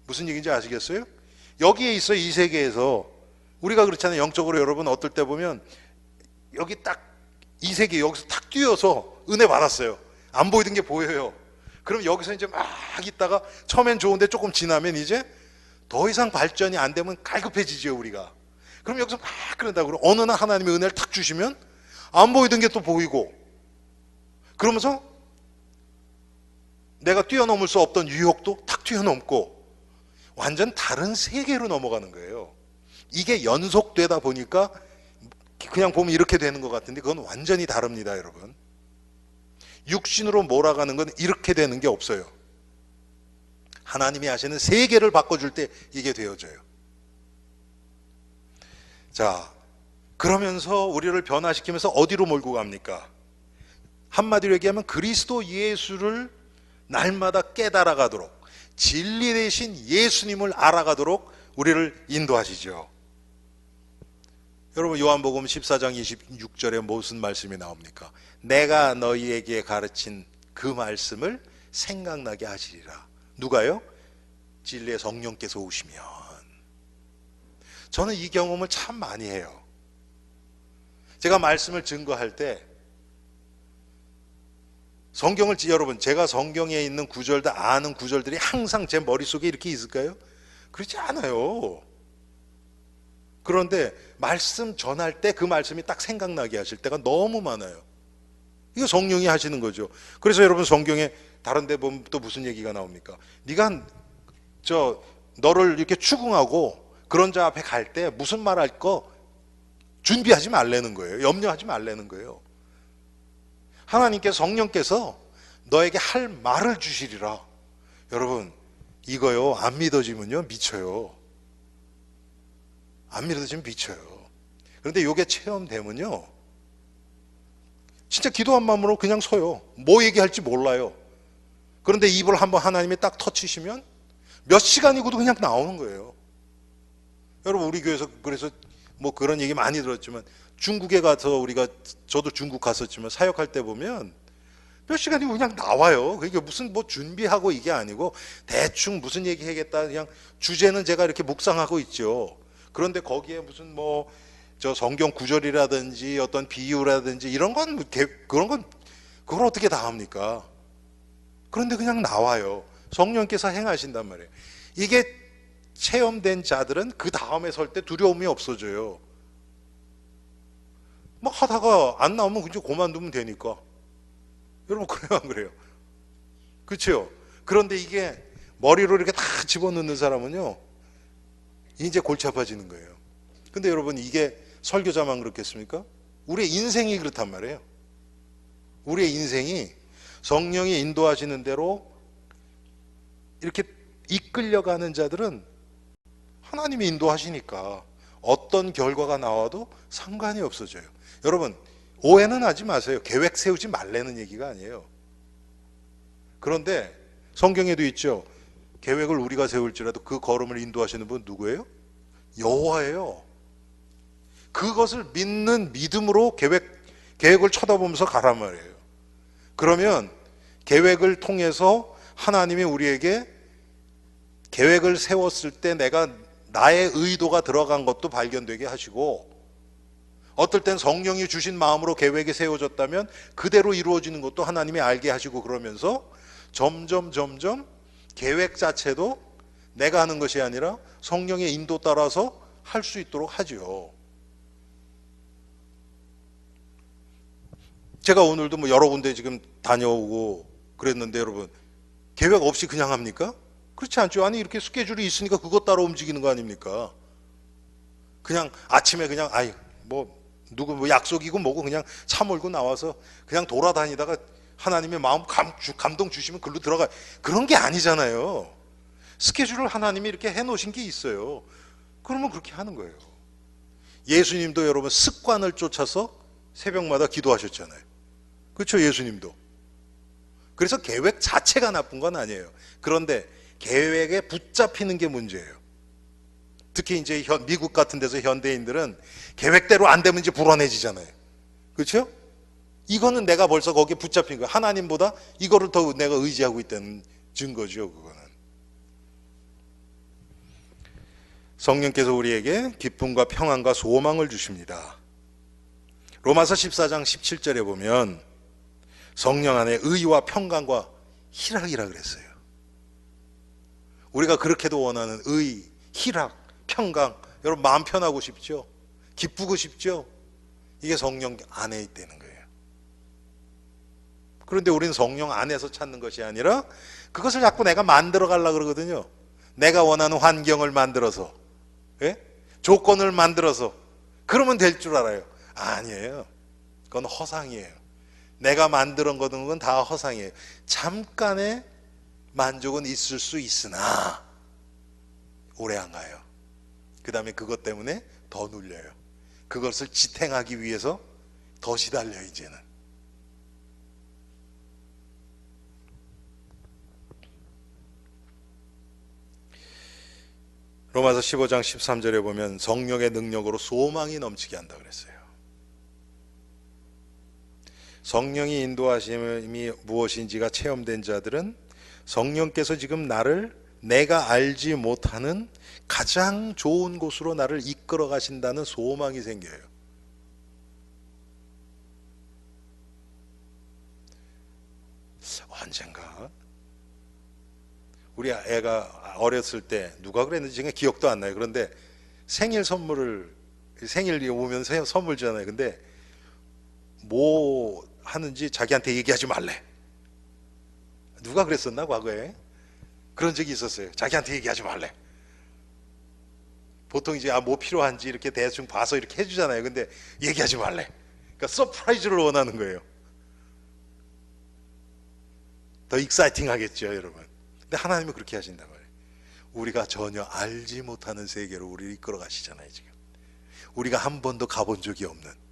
무슨 얘기인지 아시겠어요? 여기에 있어. 이 세계에서 우리가 그렇잖아요. 영적으로 여러분 어떨 때 보면 여기 딱 이 세계 여기서 탁 뛰어서 은혜 받았어요. 안 보이던 게 보여요. 그럼 여기서 이제 막 있다가 처음엔 좋은데 조금 지나면 이제 더 이상 발전이 안 되면 갈급해지죠, 우리가. 그럼 여기서 막 그런다고. 그러고 어느 날 하나님의 은혜를 탁 주시면 안 보이던 게 또 보이고, 그러면서 내가 뛰어넘을 수 없던 유혹도 탁 뛰어넘고 완전 다른 세계로 넘어가는 거예요. 이게 연속되다 보니까 그냥 보면 이렇게 되는 것 같은데 그건 완전히 다릅니다, 여러분. 육신으로 몰아가는 건 이렇게 되는 게 없어요. 하나님이 하시는 세계를 바꿔줄 때 이게 되어져요. 자, 그러면서 우리를 변화시키면서 어디로 몰고 갑니까? 한마디로 얘기하면 그리스도 예수를 날마다 깨달아가도록, 진리 대신 예수님을 알아가도록 우리를 인도하시죠. 여러분, 요한복음 14장 26절에 무슨 말씀이 나옵니까? 내가 너희에게 가르친 그 말씀을 생각나게 하시리라. 누가요? 진리의 성령께서 오시면. 저는 이 경험을 참 많이 해요. 제가 말씀을 증거할 때 성경을, 여러분, 제가 성경에 있는 구절들, 아는 구절들이 항상 제 머릿속에 이렇게 있을까요? 그렇지 않아요. 그런데 말씀 전할 때 그 말씀이 딱 생각나게 하실 때가 너무 많아요. 이거 성령이 하시는 거죠. 그래서 여러분, 성경에 다른 데 보면 또 무슨 얘기가 나옵니까? 네가 너를 이렇게 추궁하고 그런 자 앞에 갈 때 무슨 말 할 거 준비하지 말라는 거예요. 염려하지 말라는 거예요. 하나님께서, 성령께서 너에게 할 말을 주시리라. 여러분, 이거요, 안 믿어지면요 미쳐요. 안 믿어지면 미쳐요. 그런데 이게 체험되면요 진짜 기도한 마음으로 그냥 서요. 뭐 얘기할지 몰라요. 그런데 입을 한번 하나님이 딱 터치시면 몇 시간이고도 그냥 나오는 거예요. 여러분 우리 교회에서 그래서 뭐 그런 얘기 많이 들었지만 중국에 가서 저도 중국 갔었지만 사역할 때 보면 몇 시간이 그냥 나와요. 그게 무슨 뭐 준비하고 이게 아니고 대충 무슨 얘기 하겠다 그냥 주제는 제가 이렇게 묵상하고 있죠. 그런데 거기에 무슨 뭐 저 성경 구절이라든지 어떤 비유라든지 이런 건 그런 건 그걸 어떻게 다 합니까? 그런데 그냥 나와요. 성령께서 행하신단 말이에요. 이게 체험된 자들은 그 다음에 설 때 두려움이 없어져요. 막 하다가 안 나오면 그냥 그만두면 되니까. 여러분 그래요 안 그래요? 그렇죠? 그런데 이게 머리로 이렇게 다 집어넣는 사람은요 이제 골치 아파지는 거예요. 근데 여러분 이게 설교자만 그렇겠습니까? 우리의 인생이 그렇단 말이에요. 우리의 인생이 성령이 인도하시는 대로 이렇게 이끌려가는 자들은 하나님이 인도하시니까 어떤 결과가 나와도 상관이 없어져요. 여러분 오해는 하지 마세요. 계획 세우지 말라는 얘기가 아니에요. 그런데 성경에도 있죠. 계획을 우리가 세울지라도 그 걸음을 인도하시는 분 누구예요? 여호와예요. 그것을 믿는 믿음으로 계획을 쳐다보면서 가란 말이에요. 그러면 계획을 통해서 하나님이 우리에게 계획을 세웠을 때 나의 의도가 들어간 것도 발견되게 하시고 어떨 땐 성령이 주신 마음으로 계획이 세워졌다면 그대로 이루어지는 것도 하나님이 알게 하시고 그러면서 점점 계획 자체도 내가 하는 것이 아니라 성령의 인도 따라서 할 수 있도록 하죠. 제가 오늘도 뭐 여러 군데 지금 다녀오고 그랬는데 여러분 계획 없이 그냥 합니까? 그렇지 않죠. 아니 이렇게 스케줄이 있으니까 그것 따라 움직이는 거 아닙니까? 그냥 아침에 그냥 뭐 누구 뭐 약속이고 뭐고 그냥 차 몰고 나와서 그냥 돌아다니다가 하나님의 마음 감동 주시면 글로 들어가 그런 게 아니잖아요. 스케줄을 하나님이 이렇게 해놓으신 게 있어요. 그러면 그렇게 하는 거예요. 예수님도 여러분 습관을 쫓아서 새벽마다 기도하셨잖아요. 그렇죠? 예수님도. 그래서 계획 자체가 나쁜 건 아니에요. 그런데 계획에 붙잡히는 게 문제예요. 특히 이제 미국 같은 데서 현대인들은 계획대로 안 되면 이제 불안해지잖아요. 그렇죠? 이거는 내가 벌써 거기에 붙잡힌 거예요. 하나님보다 이거를 더 내가 의지하고 있다는 증거죠. 그거는. 성령께서 우리에게 기쁨과 평안과 소망을 주십니다. 로마서 14장 17절에 보면 성령 안에 의와 평강과 희락이라 그랬어요. 우리가 그렇게도 원하는 의, 희락, 평강, 여러분 마음 편하고 싶죠? 기쁘고 싶죠? 이게 성령 안에 있다는 거예요. 그런데 우리는 성령 안에서 찾는 것이 아니라 그것을 자꾸 내가 만들어 가려고 그러거든요. 내가 원하는 환경을 만들어서, 조건을 만들어서 그러면 될 줄 알아요. 아니에요. 그건 허상이에요. 내가 만드는 건 다 허상이에요. 잠깐의 만족은 있을 수 있으나 오래 안 가요. 그 다음에 그것 때문에 더 눌려요. 그것을 지탱하기 위해서 더 시달려요. 이제는. 로마서 15장 13절에 보면 성령의 능력으로 소망이 넘치게 한다 그랬어요. 성령이 인도하심이 무엇인지가 체험된 자들은 성령께서 지금 내가 알지 못하는 가장 좋은 곳으로 나를 이끌어 가신다는 소망이 생겨요. 언젠가 우리 애가 어렸을 때 누가 그랬는지 제가 기억도 안 나요. 그런데 생일이 오면 선물 주잖아요. 근데 뭐 하는지 자기한테 얘기하지 말래. 누가 그랬었나 과거에? 그런 적이 있었어요. 자기한테 얘기하지 말래. 보통 이제 뭐 필요한지 이렇게 대충 봐서 이렇게 해주잖아요. 근데 얘기하지 말래. 그러니까 서프라이즈를 원하는 거예요. 더 익사이팅 하겠죠, 여러분. 근데 하나님은 그렇게 하신단 말이에요. 우리가 전혀 알지 못하는 세계로 우리를 이끌어 가시잖아요, 지금. 우리가 한 번도 가본 적이 없는.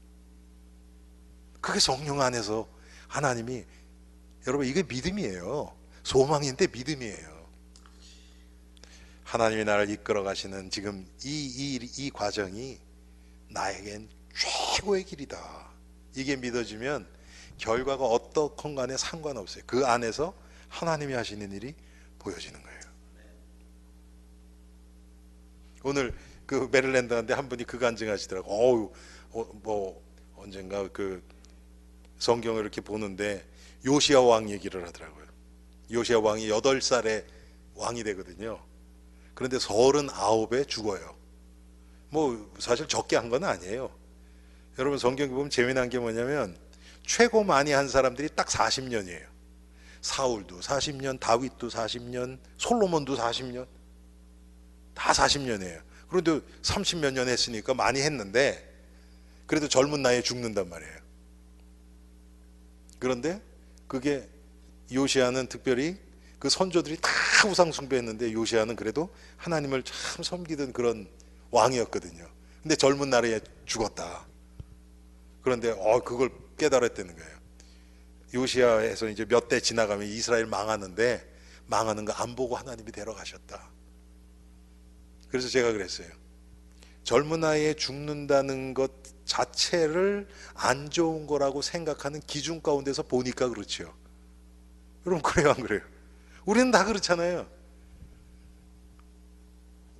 그게 성령 안에서 하나님이, 여러분 이게 믿음이에요. 소망인데 믿음이에요. 하나님이 나를 이끌어 가시는 지금 이 과정이 나에겐 최고의 길이다. 이게 믿어지면 결과가 어떻건 간에 상관없어요. 그 안에서 하나님이 하시는 일이 보여지는 거예요. 오늘 그 메릴랜드한테 한 분이 그 간증하시더라고. 뭐 언젠가 그 성경을 이렇게 보는데 요시야 왕 얘기를 하더라고요. 요시야 왕이 8살에 왕이 되거든요. 그런데 39에 죽어요. 뭐 사실 적게 한 건 아니에요. 여러분 성경에 보면 재미난 게 뭐냐면 최고 많이 한 사람들이 딱 40년이에요. 사울도 40년, 다윗도 40년, 솔로몬도 40년, 다 40년이에요. 그런데 30몇 년 했으니까 많이 했는데 그래도 젊은 나이에 죽는단 말이에요. 그런데 그게 요시야는 특별히 그 선조들이 다 우상 숭배했는데 요시야는 그래도 하나님을 참 섬기던 그런 왕이었거든요. 근데 젊은 나이에 죽었다. 그런데 그걸 깨달았다는 거예요. 요시야에서 이제 몇 대 지나가면 이스라엘 망하는데 망하는 거 안 보고 하나님이 데려가셨다. 그래서 제가 그랬어요. 젊은 나이에 죽는다는 것 자체를 안 좋은 거라고 생각하는 기준 가운데서 보니까 그렇죠. 여러분 그래요 안 그래요? 우리는 다 그렇잖아요.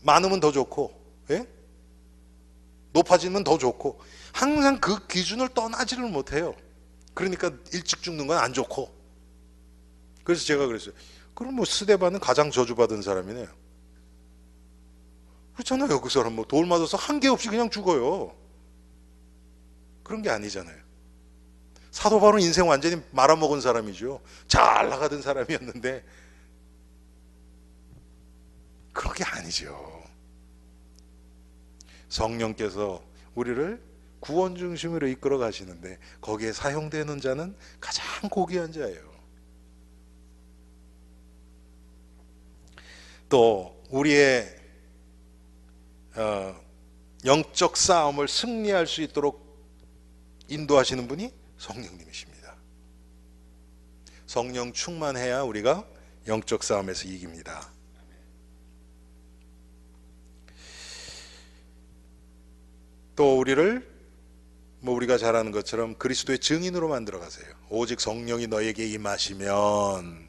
많으면 더 좋고, 예? 높아지면 더 좋고, 항상 그 기준을 떠나지를 못해요. 그러니까 일찍 죽는 건 안 좋고. 그래서 제가 그랬어요. 그럼 뭐 스데반은 가장 저주받은 사람이네요. 그렇잖아요. 그 사람 뭐 돌 맞아서 한 개 없이 그냥 죽어요. 그런 게 아니잖아요. 사도 바울은 인생 완전히 말아먹은 사람이죠. 잘 나가던 사람이었는데 그런 게 아니죠. 성령께서 우리를 구원 중심으로 이끌어 가시는데 거기에 사용되는 자는 가장 고귀한 자예요. 또 우리의 영적 싸움을 승리할 수 있도록 인도하시는 분이 성령님이십니다. 성령 충만해야 우리가 영적 싸움에서 이깁니다. 또 우리를 우리가 잘 아는 것처럼 그리스도의 증인으로 만들어 가세요. 오직 성령이 너에게 임하시면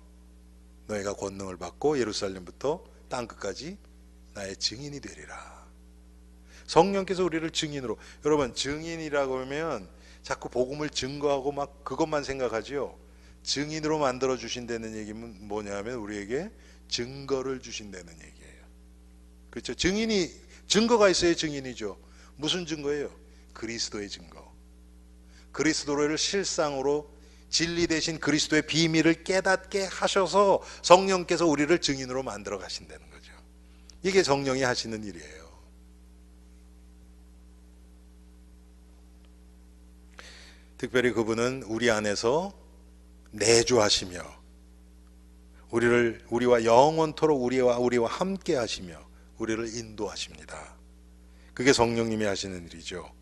너희가 권능을 받고 예루살렘부터 땅 끝까지 나의 증인이 되리라. 성령께서 우리를 증인으로, 여러분 증인이라고 하면 자꾸 복음을 증거하고 막 그것만 생각하지요. 증인으로 만들어 주신다는 얘기는 뭐냐면 우리에게 증거를 주신다는 얘기예요. 그렇죠? 증거가 있어야 증인이죠. 무슨 증거예요? 그리스도의 증거. 그리스도를 실상으로 진리 대신 그리스도의 비밀을 깨닫게 하셔서 성령께서 우리를 증인으로 만들어 가신다는 거죠. 이게 성령이 하시는 일이에요. 특별히 그분은 우리 안에서 내주하시며 우리와 영원토록 우리와 함께 하시며 우리를 인도하십니다. 그게 성령님이 하시는 일이죠.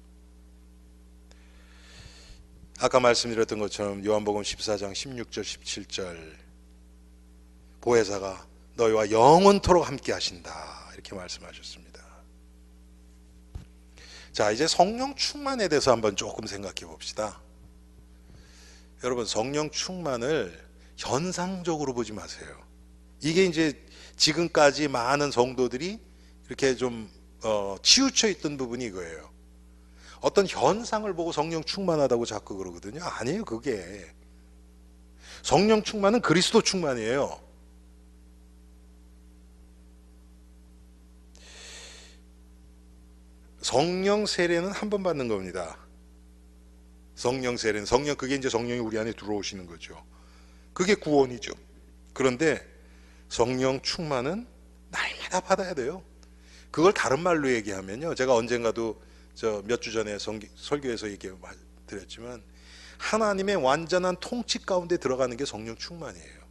아까 말씀드렸던 것처럼 요한복음 14장 16절 17절 보혜사가 너희와 영원토록 함께 하신다 이렇게 말씀하셨습니다. 자, 이제 성령 충만에 대해서 한번 조금 생각해 봅시다. 여러분 성령 충만을 현상적으로 보지 마세요. 이게 이제 지금까지 많은 성도들이 이렇게 좀 치우쳐 있던 부분이 이거예요. 어떤 현상을 보고 성령 충만하다고 자꾸 그러거든요. 아니에요. 그게 성령 충만은 그리스도 충만이에요. 성령 세례는 한 번 받는 겁니다. 성령 세례는 그게 이제 성령이 우리 안에 들어오시는 거죠. 그게 구원이죠. 그런데 성령 충만은 날마다 받아야 돼요. 그걸 다른 말로 얘기하면요, 제가 언젠가도 몇 주 전에 설교에서 얘기 드렸지만 하나님의 완전한 통치 가운데 들어가는 게 성령 충만이에요.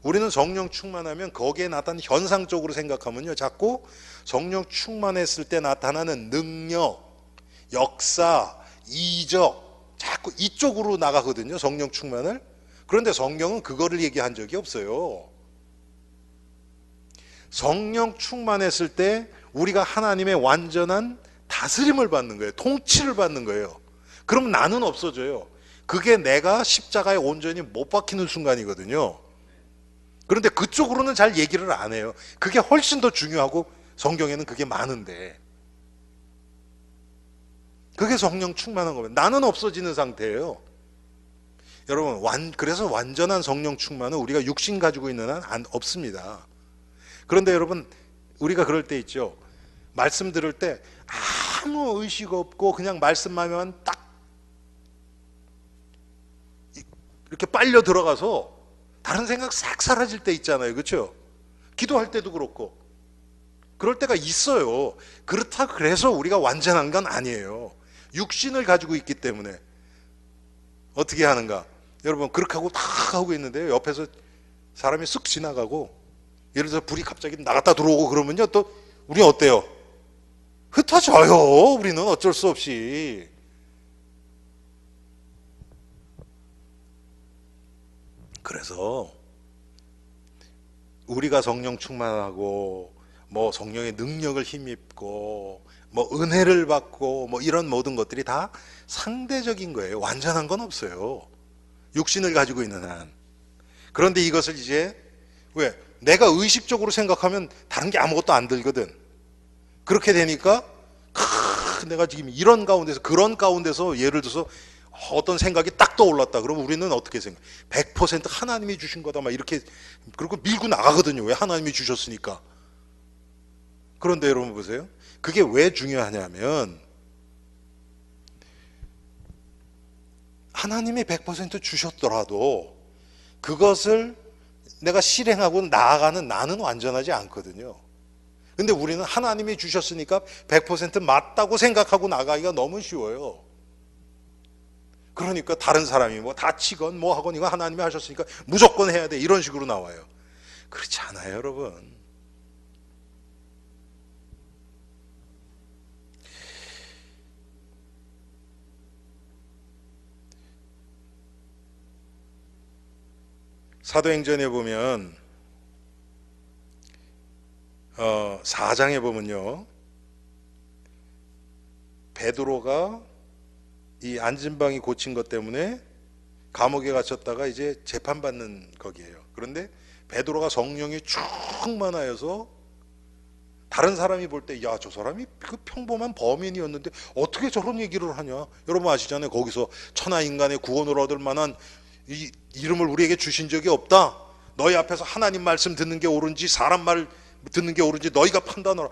우리는 성령 충만하면 거기에 나타나는 현상적으로 생각하면요, 자꾸 성령 충만했을 때 나타나는 능력, 역사, 이적, 자꾸 이쪽으로 나가거든요, 성령 충만을. 그런데 성경은 그거를 얘기한 적이 없어요. 성령 충만했을 때 우리가 하나님의 완전한 다스림을 받는 거예요. 통치를 받는 거예요. 그럼 나는 없어져요. 그게 내가 십자가에 온전히 못 박히는 순간이거든요. 그런데 그쪽으로는 잘 얘기를 안 해요. 그게 훨씬 더 중요하고 성경에는 그게 많은데, 그게 성령 충만한 거예요. 나는 없어지는 상태예요. 여러분, 그래서 완전한 성령 충만은 우리가 육신 가지고 있는 한 없습니다. 그런데 여러분, 우리가 그럴 때 있죠. 말씀 들을 때 아무 의식 없고 그냥 말씀만 딱 이렇게 빨려 들어가서 다른 생각 싹 사라질 때 있잖아요. 그렇죠? 기도할 때도 그렇고 그럴 때가 있어요. 그렇다 그래서 우리가 완전한 건 아니에요. 육신을 가지고 있기 때문에 어떻게 하는가? 여러분, 그렇게 하고 탁 하고 있는데요, 옆에서 사람이 쓱 지나가고 예를 들어서 불이 갑자기 나갔다 들어오고 그러면요, 또 우리 어때요? 흩어져요. 우리는 어쩔 수 없이. 그래서 우리가 성령 충만하고 뭐 성령의 능력을 힘입고 뭐 은혜를 받고 뭐 이런 모든 것들이 다 상대적인 거예요. 완전한 건 없어요. 육신을 가지고 있는 한. 그런데 이것을 이제 왜? 내가 의식적으로 생각하면 다른 게 아무것도 안 들거든. 그렇게 되니까 내가 지금 이런 가운데서 그런 가운데서 예를 들어서 어떤 생각이 딱 떠올랐다. 그러면 우리는 어떻게 생각해? 100% 하나님이 주신 거다 막 이렇게 그리고 밀고 나가거든요. 왜? 하나님이 주셨으니까. 그런데 여러분 보세요. 그게 왜 중요하냐면 하나님이 100% 주셨더라도 그것을 내가 실행하고 나아가는 나는 완전하지 않거든요. 근데 우리는 하나님이 주셨으니까 100% 맞다고 생각하고 나가기가 너무 쉬워요. 그러니까 다른 사람이 뭐 다치건 뭐 하건 이거 하나님이 하셨으니까 무조건 해야 돼 이런 식으로 나와요. 그렇지 않아요, 여러분. 사도행전에 보면 4장에 보면요, 베드로가 이 안진방이 고친 것 때문에 감옥에 갇혔다가 이제 재판받는 거기에요. 그런데 베드로가 성령이 충만하여서 다른 사람이 볼 때 야, 저 사람이 그 평범한 범인이었는데 어떻게 저런 얘기를 하냐. 여러분 아시잖아요. 거기서 천하인간의 구원을 얻을 만한 이 이름을 우리에게 주신 적이 없다. 너희 앞에서 하나님 말씀 듣는 게 옳은지 사람 말 듣는 게 옳은지 너희가 판단하라.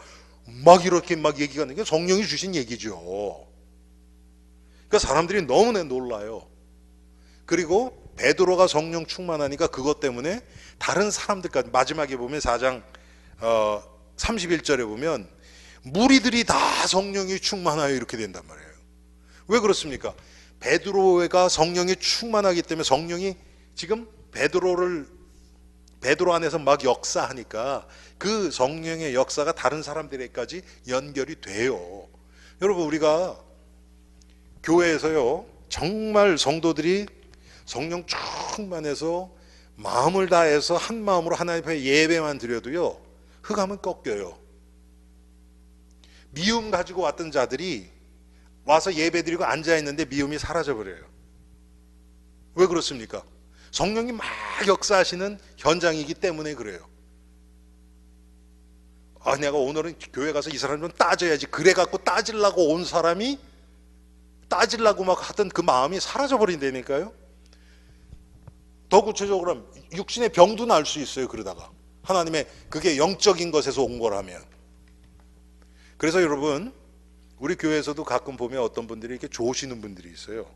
막 이렇게 막 얘기가 하는 게 성령이 주신 얘기죠. 그러니까 사람들이 너무나 놀라요. 그리고 베드로가 성령 충만하니까 그것 때문에 다른 사람들까지 마지막에 보면 4장 31절에 보면 무리들이 다 성령이 충만하여 이렇게 된단 말이에요. 왜 그렇습니까? 베드로가 성령이 충만하기 때문에 성령이 지금 베드로 안에서 막 역사하니까 그 성령의 역사가 다른 사람들에게까지 연결이 돼요. 여러분, 우리가 교회에서요 정말 성도들이 성령 충만해서 마음을 다해서 한 마음으로 하나님 앞에 예배만 드려도요 흑암은 꺾여요. 미움 가지고 왔던 자들이 와서 예배 드리고 앉아있는데 미움이 사라져버려요. 왜 그렇습니까? 성령이 막 역사하시는 현장이기 때문에 그래요. 아, 내가 오늘은 교회 가서 이 사람 좀 따져야지 그래갖고 따지려고 온 사람이 따지려고 막 하던 그 마음이 사라져버린다니까요. 더 구체적으로 하면 육신의 병도 날 수 있어요. 그러다가 하나님의 그게 영적인 것에서 온 거라면. 그래서 여러분, 우리 교회에서도 가끔 보면 어떤 분들이 이렇게 좋으시는 분들이 있어요.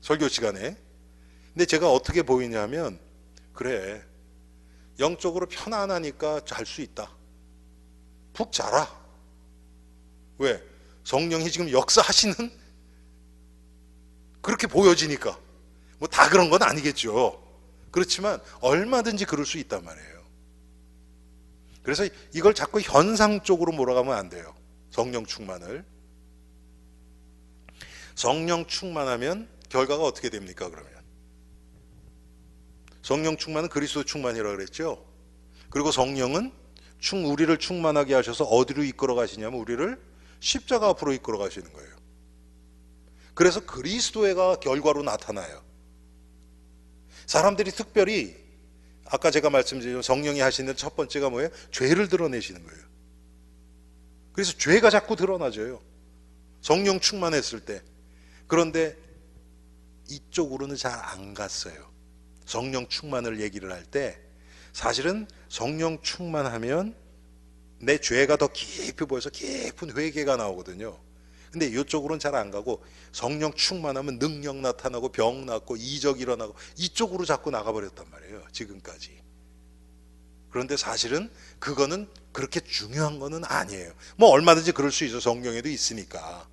설교 시간에. 근데 제가 어떻게 보이냐면 그래, 영적으로 편안하니까 잘 수 있다. 푹 자라. 왜? 성령이 지금 역사하시는 그렇게 보여지니까. 뭐 다 그런 건 아니겠죠. 그렇지만 얼마든지 그럴 수 있단 말이에요. 그래서 이걸 자꾸 현상적으로 몰아가면 안 돼요. 성령 충만을. 성령 충만하면 결과가 어떻게 됩니까? 그러면 성령 충만은 그리스도 충만이라고 그랬죠. 그리고 성령은 우리를 충만하게 하셔서 어디로 이끌어 가시냐면 우리를 십자가 앞으로 이끌어 가시는 거예요. 그래서 그리스도의가 결과로 나타나요. 사람들이 특별히 아까 제가 말씀드린 성령이 하시는 첫 번째가 뭐예요? 죄를 드러내시는 거예요. 그래서 죄가 자꾸 드러나져요. 성령 충만했을 때. 그런데 이쪽으로는 잘 안 갔어요. 성령 충만을 얘기를 할 때 사실은 성령 충만하면 내 죄가 더 깊이 보여서 깊은 회개가 나오거든요. 근데 이쪽으로는 잘 안 가고 성령 충만하면 능력 나타나고 병 낫고 이적 일어나고 이쪽으로 자꾸 나가버렸단 말이에요. 지금까지. 그런데 사실은 그거는 그렇게 중요한 거는 아니에요. 뭐 얼마든지 그럴 수 있어. 성경에도 있으니까.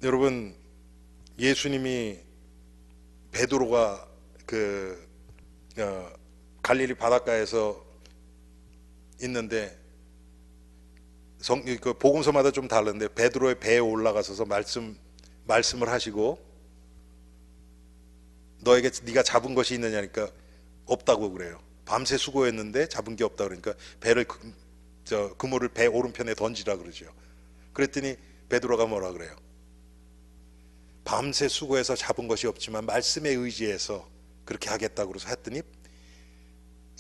여러분, 예수님이 베드로가 갈릴리 바닷가에서 있는데 그 복음서마다 좀 다른데 베드로의 배에 올라가서서 말씀을 하시고 너에게 네가 잡은 것이 있느냐니까 없다고 그래요. 밤새 수고했는데 잡은 게 없다 그러니까 배를 그물을 배 오른편에 던지라 그러죠. 그랬더니 베드로가 뭐라 그래요? 밤새 수고해서 잡은 것이 없지만 말씀에 의지해서 그렇게 하겠다고 그래서 했더니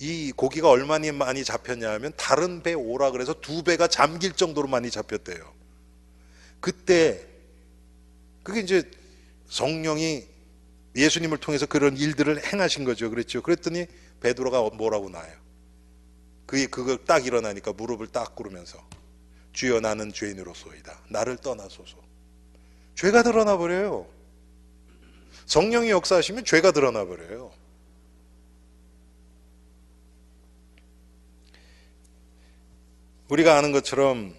이 고기가 얼마나 많이 잡혔냐 하면 다른 배 오라 그래서 2배가 잠길 정도로 많이 잡혔대요. 그때 그게 이제 성령이 예수님을 통해서 그런 일들을 행하신 거죠. 그랬죠. 그랬더니 베드로가 뭐라고 나요? 그걸 딱 일어나니까 무릎을 딱 꿇으면서 주여 나는 죄인으로소이다. 나를 떠나소서. 죄가 드러나 버려요. 성령이 역사하시면 죄가 드러나 버려요. 우리가 아는 것처럼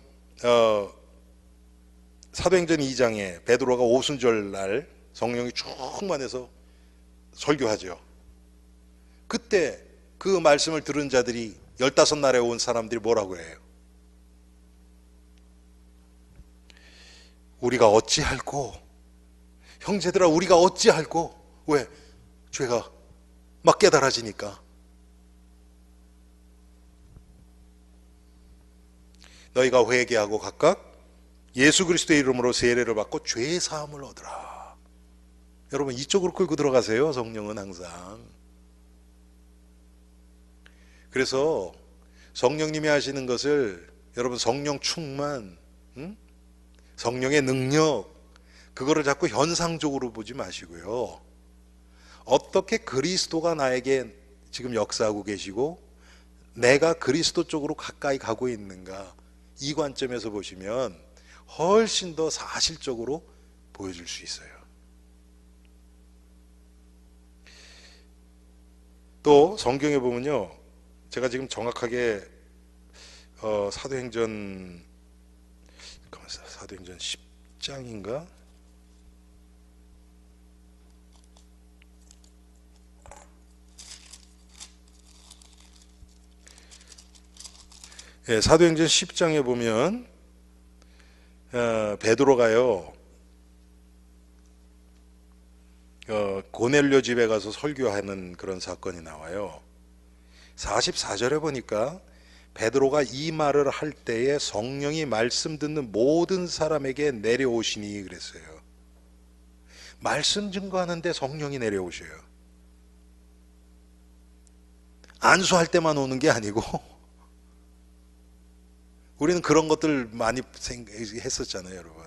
사도행전 2장에 베드로가 오순절 날 성령이 충만해서 설교하죠. 그때 그 말씀을 들은 자들이 15나라에 온 사람들이 뭐라고 해요? 우리가 어찌할꼬? 형제들아 우리가 어찌할꼬? 왜? 죄가 막 깨달아지니까. 너희가 회개하고 각각 예수 그리스도의 이름으로 세례를 받고 죄 사함을 얻으라. 여러분 이쪽으로 끌고 들어가세요. 성령은 항상. 그래서 성령님이 하시는 것을 여러분 성령 충만, 성령의 능력 그거를 자꾸 현상적으로 보지 마시고요. 어떻게 그리스도가 나에게 지금 역사하고 계시고 내가 그리스도 쪽으로 가까이 가고 있는가 이 관점에서 보시면 훨씬 더 사실적으로 보여줄 수 있어요. 또 성경에 보면요, 제가 지금 정확하게 사도행전 10장인가? 예, 사도행전 10장에 보면 베드로가요 고넬료 집에 가서 설교하는 그런 사건이 나와요. 44절에 보니까 베드로가 이 말을 할 때에 성령이 말씀 듣는 모든 사람에게 내려오시니 그랬어요. 말씀 증거하는데 성령이 내려오셔요. 안수할 때만 오는 게 아니고 우리는 그런 것들 많이 했었잖아요, 여러분.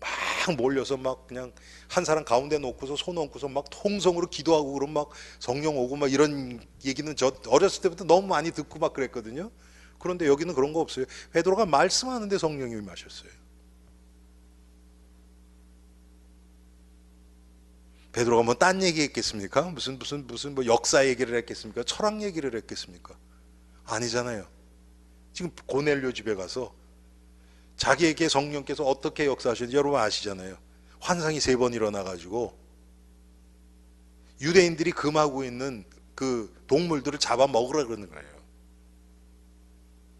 막 몰려서 막 그냥 한 사람 가운데 놓고서 손 얹고서 막 통성으로 기도하고 그러면 막 성령 오고 막 이런 얘기는 저 어렸을 때부터 너무 많이 듣고 막 그랬거든요. 그런데 여기는 그런 거 없어요. 베드로가 말씀하는데 성령이 임하셨어요. 베드로가 뭐 딴 얘기 했겠습니까? 무슨 뭐 역사 얘기를 했겠습니까? 철학 얘기를 했겠습니까? 아니잖아요. 지금 고넬료 집에 가서 자기에게 성령께서 어떻게 역사하시는지 여러분 아시잖아요. 환상이 3번 일어나가지고 유대인들이 금하고 있는 그 동물들을 잡아 먹으라 그러는 거예요.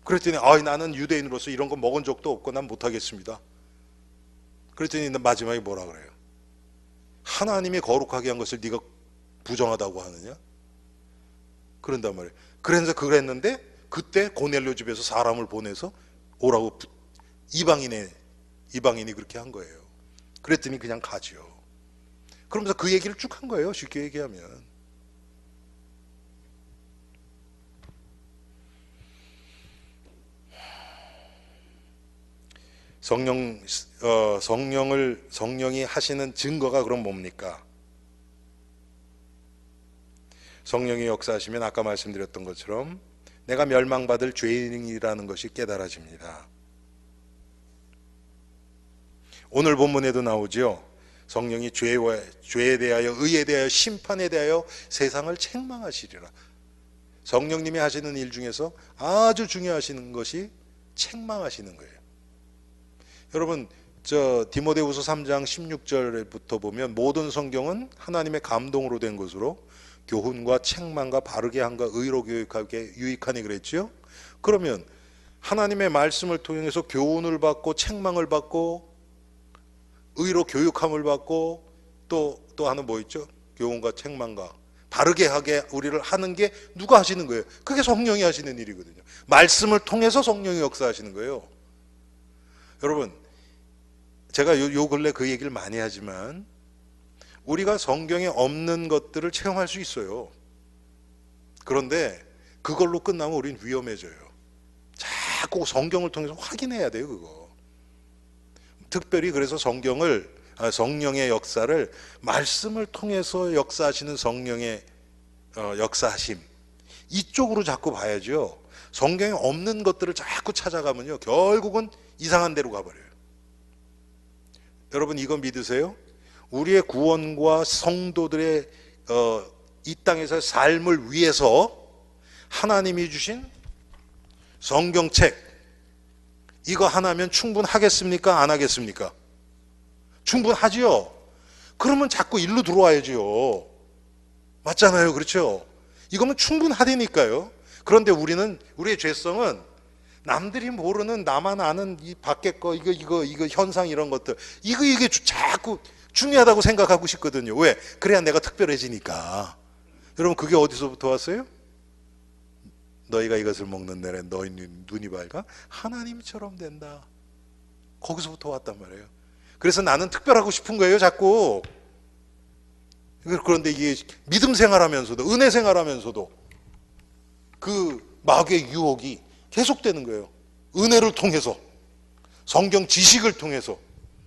그랬더니 나는 유대인으로서 이런 거 먹은 적도 없고 난 못하겠습니다. 그랬더니 마지막에 뭐라 그래요? 하나님이 거룩하게 한 것을 네가 부정하다고 하느냐? 그런단 말이에요. 그래서 그랬는데 그때 고넬료 집에서 사람을 보내서 오라고 이방인이 그렇게 한 거예요. 그랬더니 그냥 가죠. 그러면서 그 얘기를 쭉 한 거예요. 쉽게 얘기하면. 성령이 하시는 증거가 그럼 뭡니까? 성령이 역사하시면 아까 말씀드렸던 것처럼 내가 멸망받을 죄인이라는 것이 깨달아집니다. 오늘 본문에도 나오죠. 성령이 죄에 대하여, 의에 대하여, 심판에 대하여 세상을 책망하시리라. 성령님이 하시는 일 중에서 아주 중요하신 것이 책망하시는 거예요. 여러분, 디모데후서 3장 16절부터 보면 모든 성경은 하나님의 감동으로 된 것으로 교훈과 책망과 바르게 함과 의로 교육하게 유익하니 그랬죠. 그러면 하나님의 말씀을 통해서 교훈을 받고 책망을 받고 의로 교육함을 받고 또 하는 뭐 있죠? 교훈과 책망과 바르게 하게 우리를 하는 게 누가 하시는 거예요? 그게 성령이 하시는 일이거든요. 말씀을 통해서 성령이 역사하시는 거예요. 여러분, 제가 요 근래 그 얘기를 많이 하지만 우리가 성경에 없는 것들을 체험할 수 있어요. 그런데 그걸로 끝나면 우린 위험해져요. 자꾸 성경을 통해서 확인해야 돼요, 그거. 특별히 그래서 성령의 역사를 말씀을 통해서 역사하시는 성령의 역사하심, 이쪽으로 자꾸 봐야죠. 성경에 없는 것들을 자꾸 찾아가면요, 결국은 이상한 데로 가버려요. 여러분, 이거 믿으세요? 우리의 구원과 성도들의 이 땅에서의 삶을 위해서 하나님이 주신 성경책, 이거 하나면 충분하겠습니까? 안 하겠습니까? 충분하지요. 그러면 자꾸 일로 들어와야지요. 맞잖아요. 그렇죠? 이거면 충분하다니까요. 그런데 우리의 죄성은 남들이 모르는, 나만 아는 이 밖에 거, 이거 현상, 이런 것들, 이게 자꾸 중요하다고 생각하고 싶거든요. 왜? 그래야 내가 특별해지니까. 여러분, 그게 어디서부터 왔어요? 너희가 이것을 먹는 날에 너희 눈이 밝아 하나님처럼 된다. 거기서부터 왔단 말이에요. 그래서 나는 특별하고 싶은 거예요, 자꾸. 그런데 이게 믿음 생활하면서도, 은혜 생활하면서도 그 마귀의 유혹이 계속되는 거예요. 은혜를 통해서, 성경 지식을 통해서,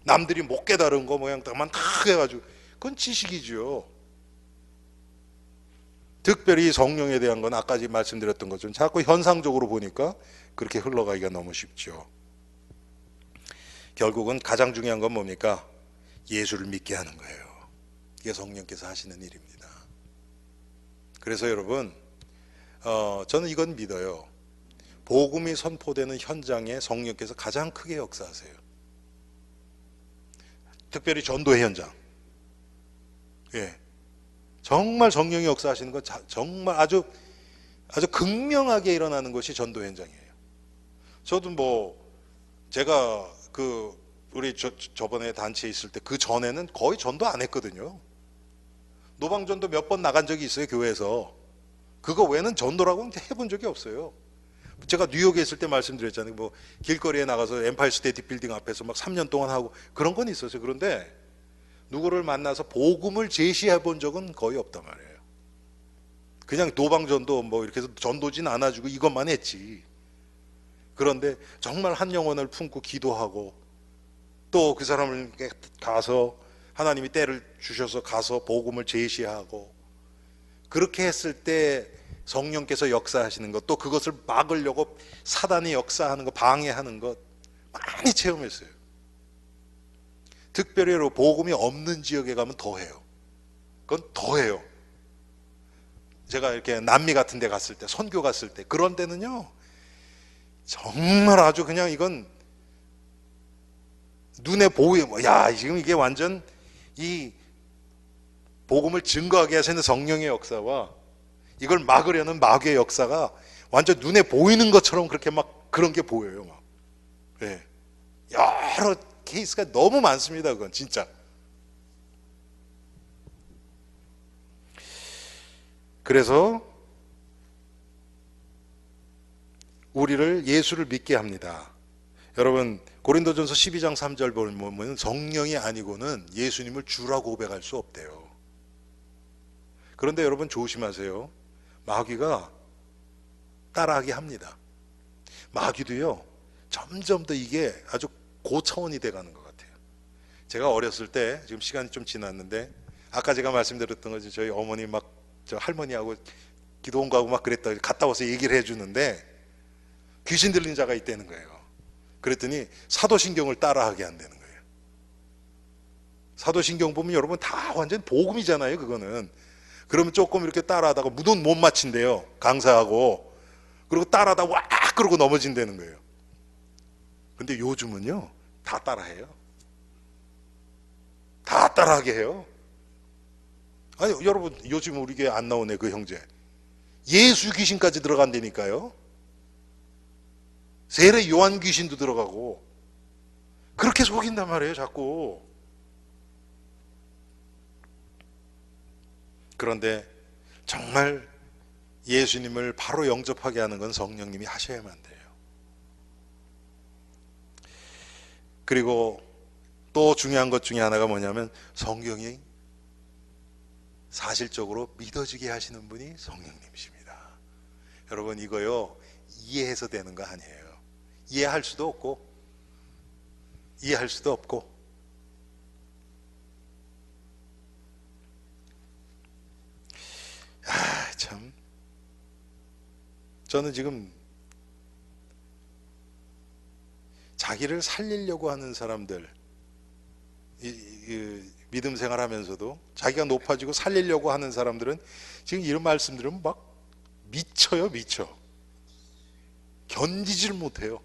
남들이 못 깨달은 거 모양 다만 다 해가지고, 그건 지식이죠. 특별히 성령에 대한 건 아까 말씀드렸던 것처럼 자꾸 현상적으로 보니까 그렇게 흘러가기가 너무 쉽죠. 결국은 가장 중요한 건 뭡니까? 예수를 믿게 하는 거예요. 이게 성령께서 하시는 일입니다. 그래서 여러분, 저는 이건 믿어요. 복음이 선포되는 현장에 성령께서 가장 크게 역사하세요. 특별히 전도의 현장. 예. 정말 성령이 역사하시는 건 정말 아주 극명하게 일어나는 것이 전도 현장이에요. 저도 제가 우리 저번에 단체에 있을 때 그 전에는 거의 전도 안 했거든요. 노방전도 몇 번 나간 적이 있어요, 교회에서. 그거 외에는 전도라고는 해본 적이 없어요. 제가 뉴욕에 있을 때 말씀드렸잖아요. 길거리에 나가서 엠파이어 스테이트 빌딩 앞에서 막 3년 동안 하고 그런 건 있었어요. 그런데 누구를 만나서 복음을 제시해 본 적은 거의 없단 말이에요. 그냥 노방전도 이렇게 해서 전도진 안아주고 이것만 했지. 그런데 정말 한 영혼을 품고 기도하고 또 그 사람을 가서 하나님이 때를 주셔서 가서 복음을 제시하고 그렇게 했을 때 성령께서 역사하시는 것, 또 그것을 막으려고 사단이 역사하는 것, 방해하는 것 많이 체험했어요. 특별히 복음이 없는 지역에 가면 더해요. 그건 더해요. 제가 이렇게 남미 같은 데 갔을 때, 선교 갔을 때, 그런 데는요 정말 아주 그냥 이건 눈에 보여. 야, 지금 이게 완전 이 복음을 증거하게 하시는 성령의 역사와 이걸 막으려는 마귀의 역사가 완전 눈에 보이는 것처럼 그렇게 막 그런 게 보여요. 막. 네. 여러 케이스가 너무 많습니다. 그건 진짜. 그래서 우리를 예수를 믿게 합니다. 여러분 고린도전서 12장 3절 보면 성령이 아니고는 예수님을 주라고 고백할 수 없대요. 그런데 여러분 조심하세요. 마귀가 따라하게 합니다. 마귀도요 점점 더 이게 아주 고차원이 돼가는 것 같아요. 제가 어렸을 때, 지금 시간이 좀 지났는데, 아까 제가 말씀드렸던 거지, 저희 어머니 저 할머니하고 기도원 가고 막 그랬다 갔다 와서 얘기를 해주는데 귀신 들린 자가 있다는 거예요. 그랬더니 사도신경을 따라하게 한다는 거예요. 사도신경 보면 여러분 다 완전 복음이잖아요. 그거는 그러면 조금 이렇게 따라하다가 눈 못 맞춘대요. 강사하고. 그리고 따라하다 와 그러고 넘어진다는 거예요. 근데 요즘은요 다 따라해요. 다 따라하게 해요. 아니 여러분 요즘 우리 교회 안 나오네 그 형제. 예수 귀신까지 들어간다니까요. 세례 요한 귀신도 들어가고 그렇게 속인단 말이에요 자꾸. 그런데 정말 예수님을 바로 영접하게 하는 건 성령님이 하셔야만 돼요. 그리고 또 중요한 것 중에 하나가 뭐냐면 성경이 사실적으로 믿어지게 하시는 분이 성령님이십니다. 여러분 이거요 이해해서 되는 거 아니에요. 이해할 수도 없고 이해할 수도 없고. 참 저는 지금 자기를 살리려고 하는 사람들, 믿음 생활하면서도 자기가 높아지고 살리려고 하는 사람들은 지금 이런 말씀 들으면 막 미쳐요. 미쳐. 견디질 못해요.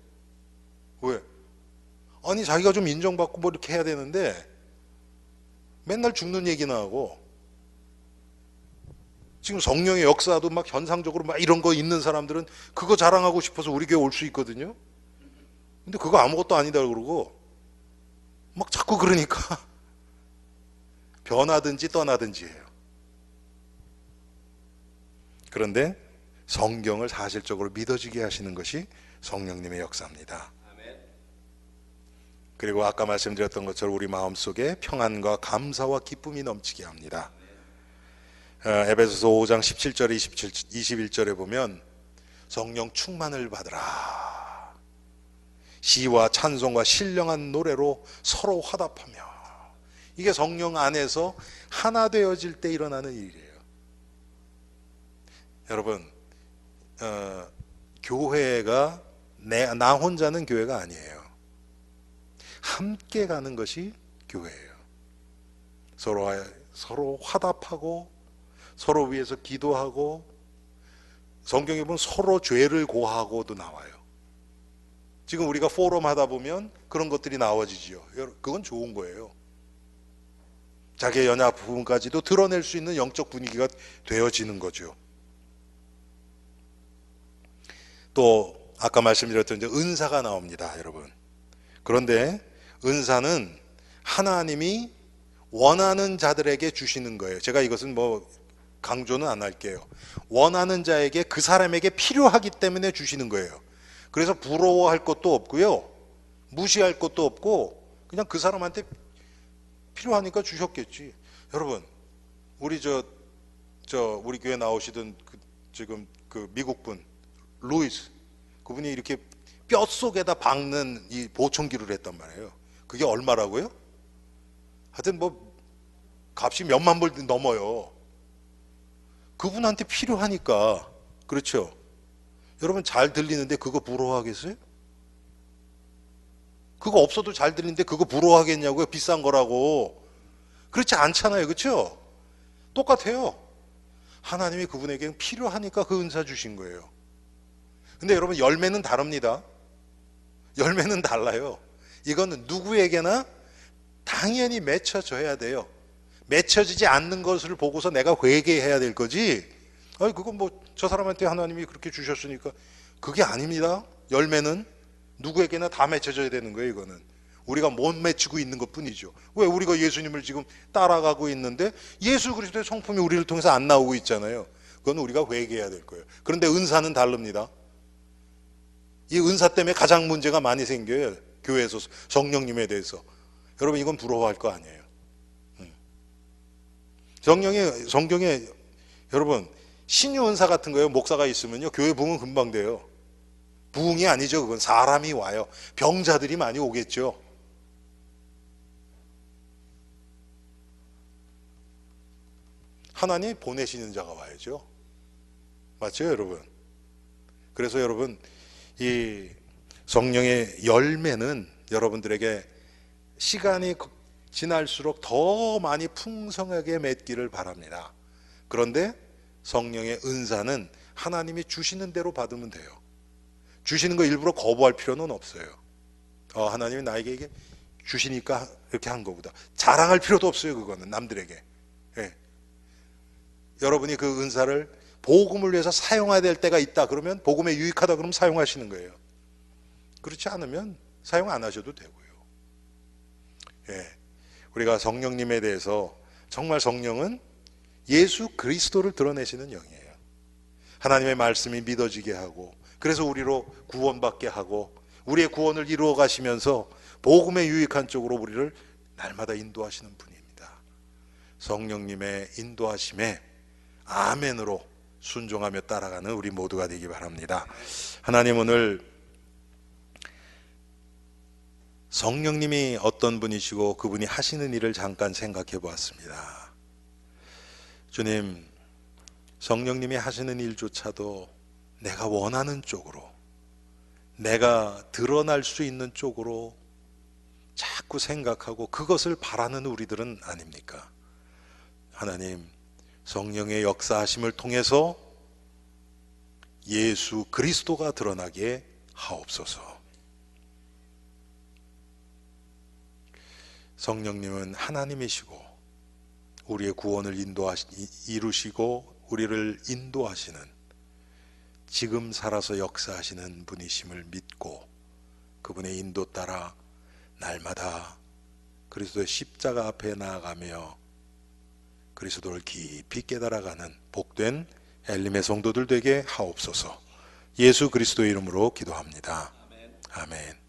왜? 아니 자기가 좀 인정받고 뭐 이렇게 해야 되는데 맨날 죽는 얘기나 하고, 지금 성령의 역사도 막 현상적으로 막 이런 거 있는 사람들은 그거 자랑하고 싶어서 우리 교회 올 수 있거든요. 근데 그거 아무것도 아니다 그러고 막 자꾸 그러니까 변하든지 떠나든지 해요. 그런데 성경을 사실적으로 믿어지게 하시는 것이 성령님의 역사입니다. 그리고 아까 말씀드렸던 것처럼 우리 마음속에 평안과 감사와 기쁨이 넘치게 합니다. 에베소서 5장 17절에 21절에 보면 성령 충만을 받으라. 시와 찬송과 신령한 노래로 서로 화답하며. 이게 성령 안에서 하나 되어질 때 일어나는 일이에요. 여러분 교회가 나 혼자는 교회가 아니에요. 함께 가는 것이 교회예요. 서로 화답하고 서로 위해서 기도하고, 성경에 보면 서로 죄를 고하고도 나와요. 지금 우리가 포럼 하다 보면 그런 것들이 나와지지요. 그건 좋은 거예요. 자기의 연약 부분까지도 드러낼 수 있는 영적 분위기가 되어지는 거죠. 또 아까 말씀드렸던 이제 은사가 나옵니다, 여러분. 그런데 은사는 하나님이 원하는 자들에게 주시는 거예요. 제가 이것은 뭐 강조는 안 할게요. 원하는 자에게, 그 사람에게 필요하기 때문에 주시는 거예요. 그래서 부러워할 것도 없고요, 무시할 것도 없고, 그냥 그 사람한테 필요하니까 주셨겠지. 여러분, 우리 우리 교회 나오시던 지금 그 미국 분 루이스, 그분이 이렇게 뼛속에다 박는 이 보청기를 했단 말이에요. 그게 얼마라고요? 하여튼 뭐 값이 몇만 불 넘어요. 그분한테 필요하니까. 그렇죠? 여러분 잘 들리는데 그거 부러워하겠어요? 그거 없어도 잘 들리는데 그거 부러워하겠냐고요? 비싼 거라고. 그렇지 않잖아요. 그렇죠? 똑같아요. 하나님이 그분에게 필요하니까 그 은사 주신 거예요. 근데 여러분 열매는 다릅니다. 열매는 달라요. 이거는 누구에게나 당연히 맺혀져야 돼요. 맺혀지지 않는 것을 보고서 내가 회개해야 될 거지, 아니 그건 뭐 저 사람한테 하나님이 그렇게 주셨으니까. 그게 아닙니다. 열매는 누구에게나 다 맺혀져야 되는 거예요. 이거는 우리가 못 맺히고 있는 것 뿐이죠. 왜? 우리가 예수님을 지금 따라가고 있는데 예수 그리스도의 성품이 우리를 통해서 안 나오고 있잖아요. 그건 우리가 회개해야 될 거예요. 그런데 은사는 다릅니다. 이 은사 때문에 가장 문제가 많이 생겨요. 교회에서 성령님에 대해서. 여러분 이건 부러워할 거 아니에요. 성경에 여러분 신유 은사 같은 거예요. 목사가 있으면요 교회 부흥은 금방 돼요. 부흥이 아니죠. 그건 사람이 와요. 병자들이 많이 오겠죠. 하나님 보내시는 자가 와야죠. 맞죠 여러분? 그래서 여러분 이 성령의 열매는 여러분들에게 시간이 지날수록 더 많이 풍성하게 맺기를 바랍니다. 그런데 성령의 은사는 하나님이 주시는 대로 받으면 돼요. 주시는 거 일부러 거부할 필요는 없어요. 하나님이 나에게 이게 주시니까 이렇게 한 거보다 자랑할 필요도 없어요. 그거는 남들에게. 예. 여러분이 그 은사를 복음을 위해서 사용해야 될 때가 있다 그러면, 복음에 유익하다 그러면 사용하시는 거예요. 그렇지 않으면 사용 안 하셔도 되고요. 예. 우리가 성령님에 대해서, 정말 성령은 예수 그리스도를 드러내시는 영이에요. 하나님의 말씀이 믿어지게 하고, 그래서 우리로 구원받게 하고, 우리의 구원을 이루어 가시면서 복음에 유익한 쪽으로 우리를 날마다 인도하시는 분입니다. 성령님의 인도하심에 아멘으로 순종하며 따라가는 우리 모두가 되기 바랍니다. 하나님, 오늘 성령님이 어떤 분이시고 그분이 하시는 일을 잠깐 생각해 보았습니다. 주님, 성령님이 하시는 일조차도 내가 원하는 쪽으로, 내가 드러날 수 있는 쪽으로 자꾸 생각하고 그것을 바라는 우리들은 아닙니까? 하나님, 성령의 역사하심을 통해서 예수 그리스도가 드러나게 하옵소서. 성령님은 하나님이시고 우리의 구원을 이루시고 우리를 인도하시는, 지금 살아서 역사하시는 분이심을 믿고 그분의 인도 따라 날마다 그리스도의 십자가 앞에 나아가며 그리스도를 깊이 깨달아가는 복된 엘림의 성도들 되게 하옵소서. 예수 그리스도의 이름으로 기도합니다. 아멘.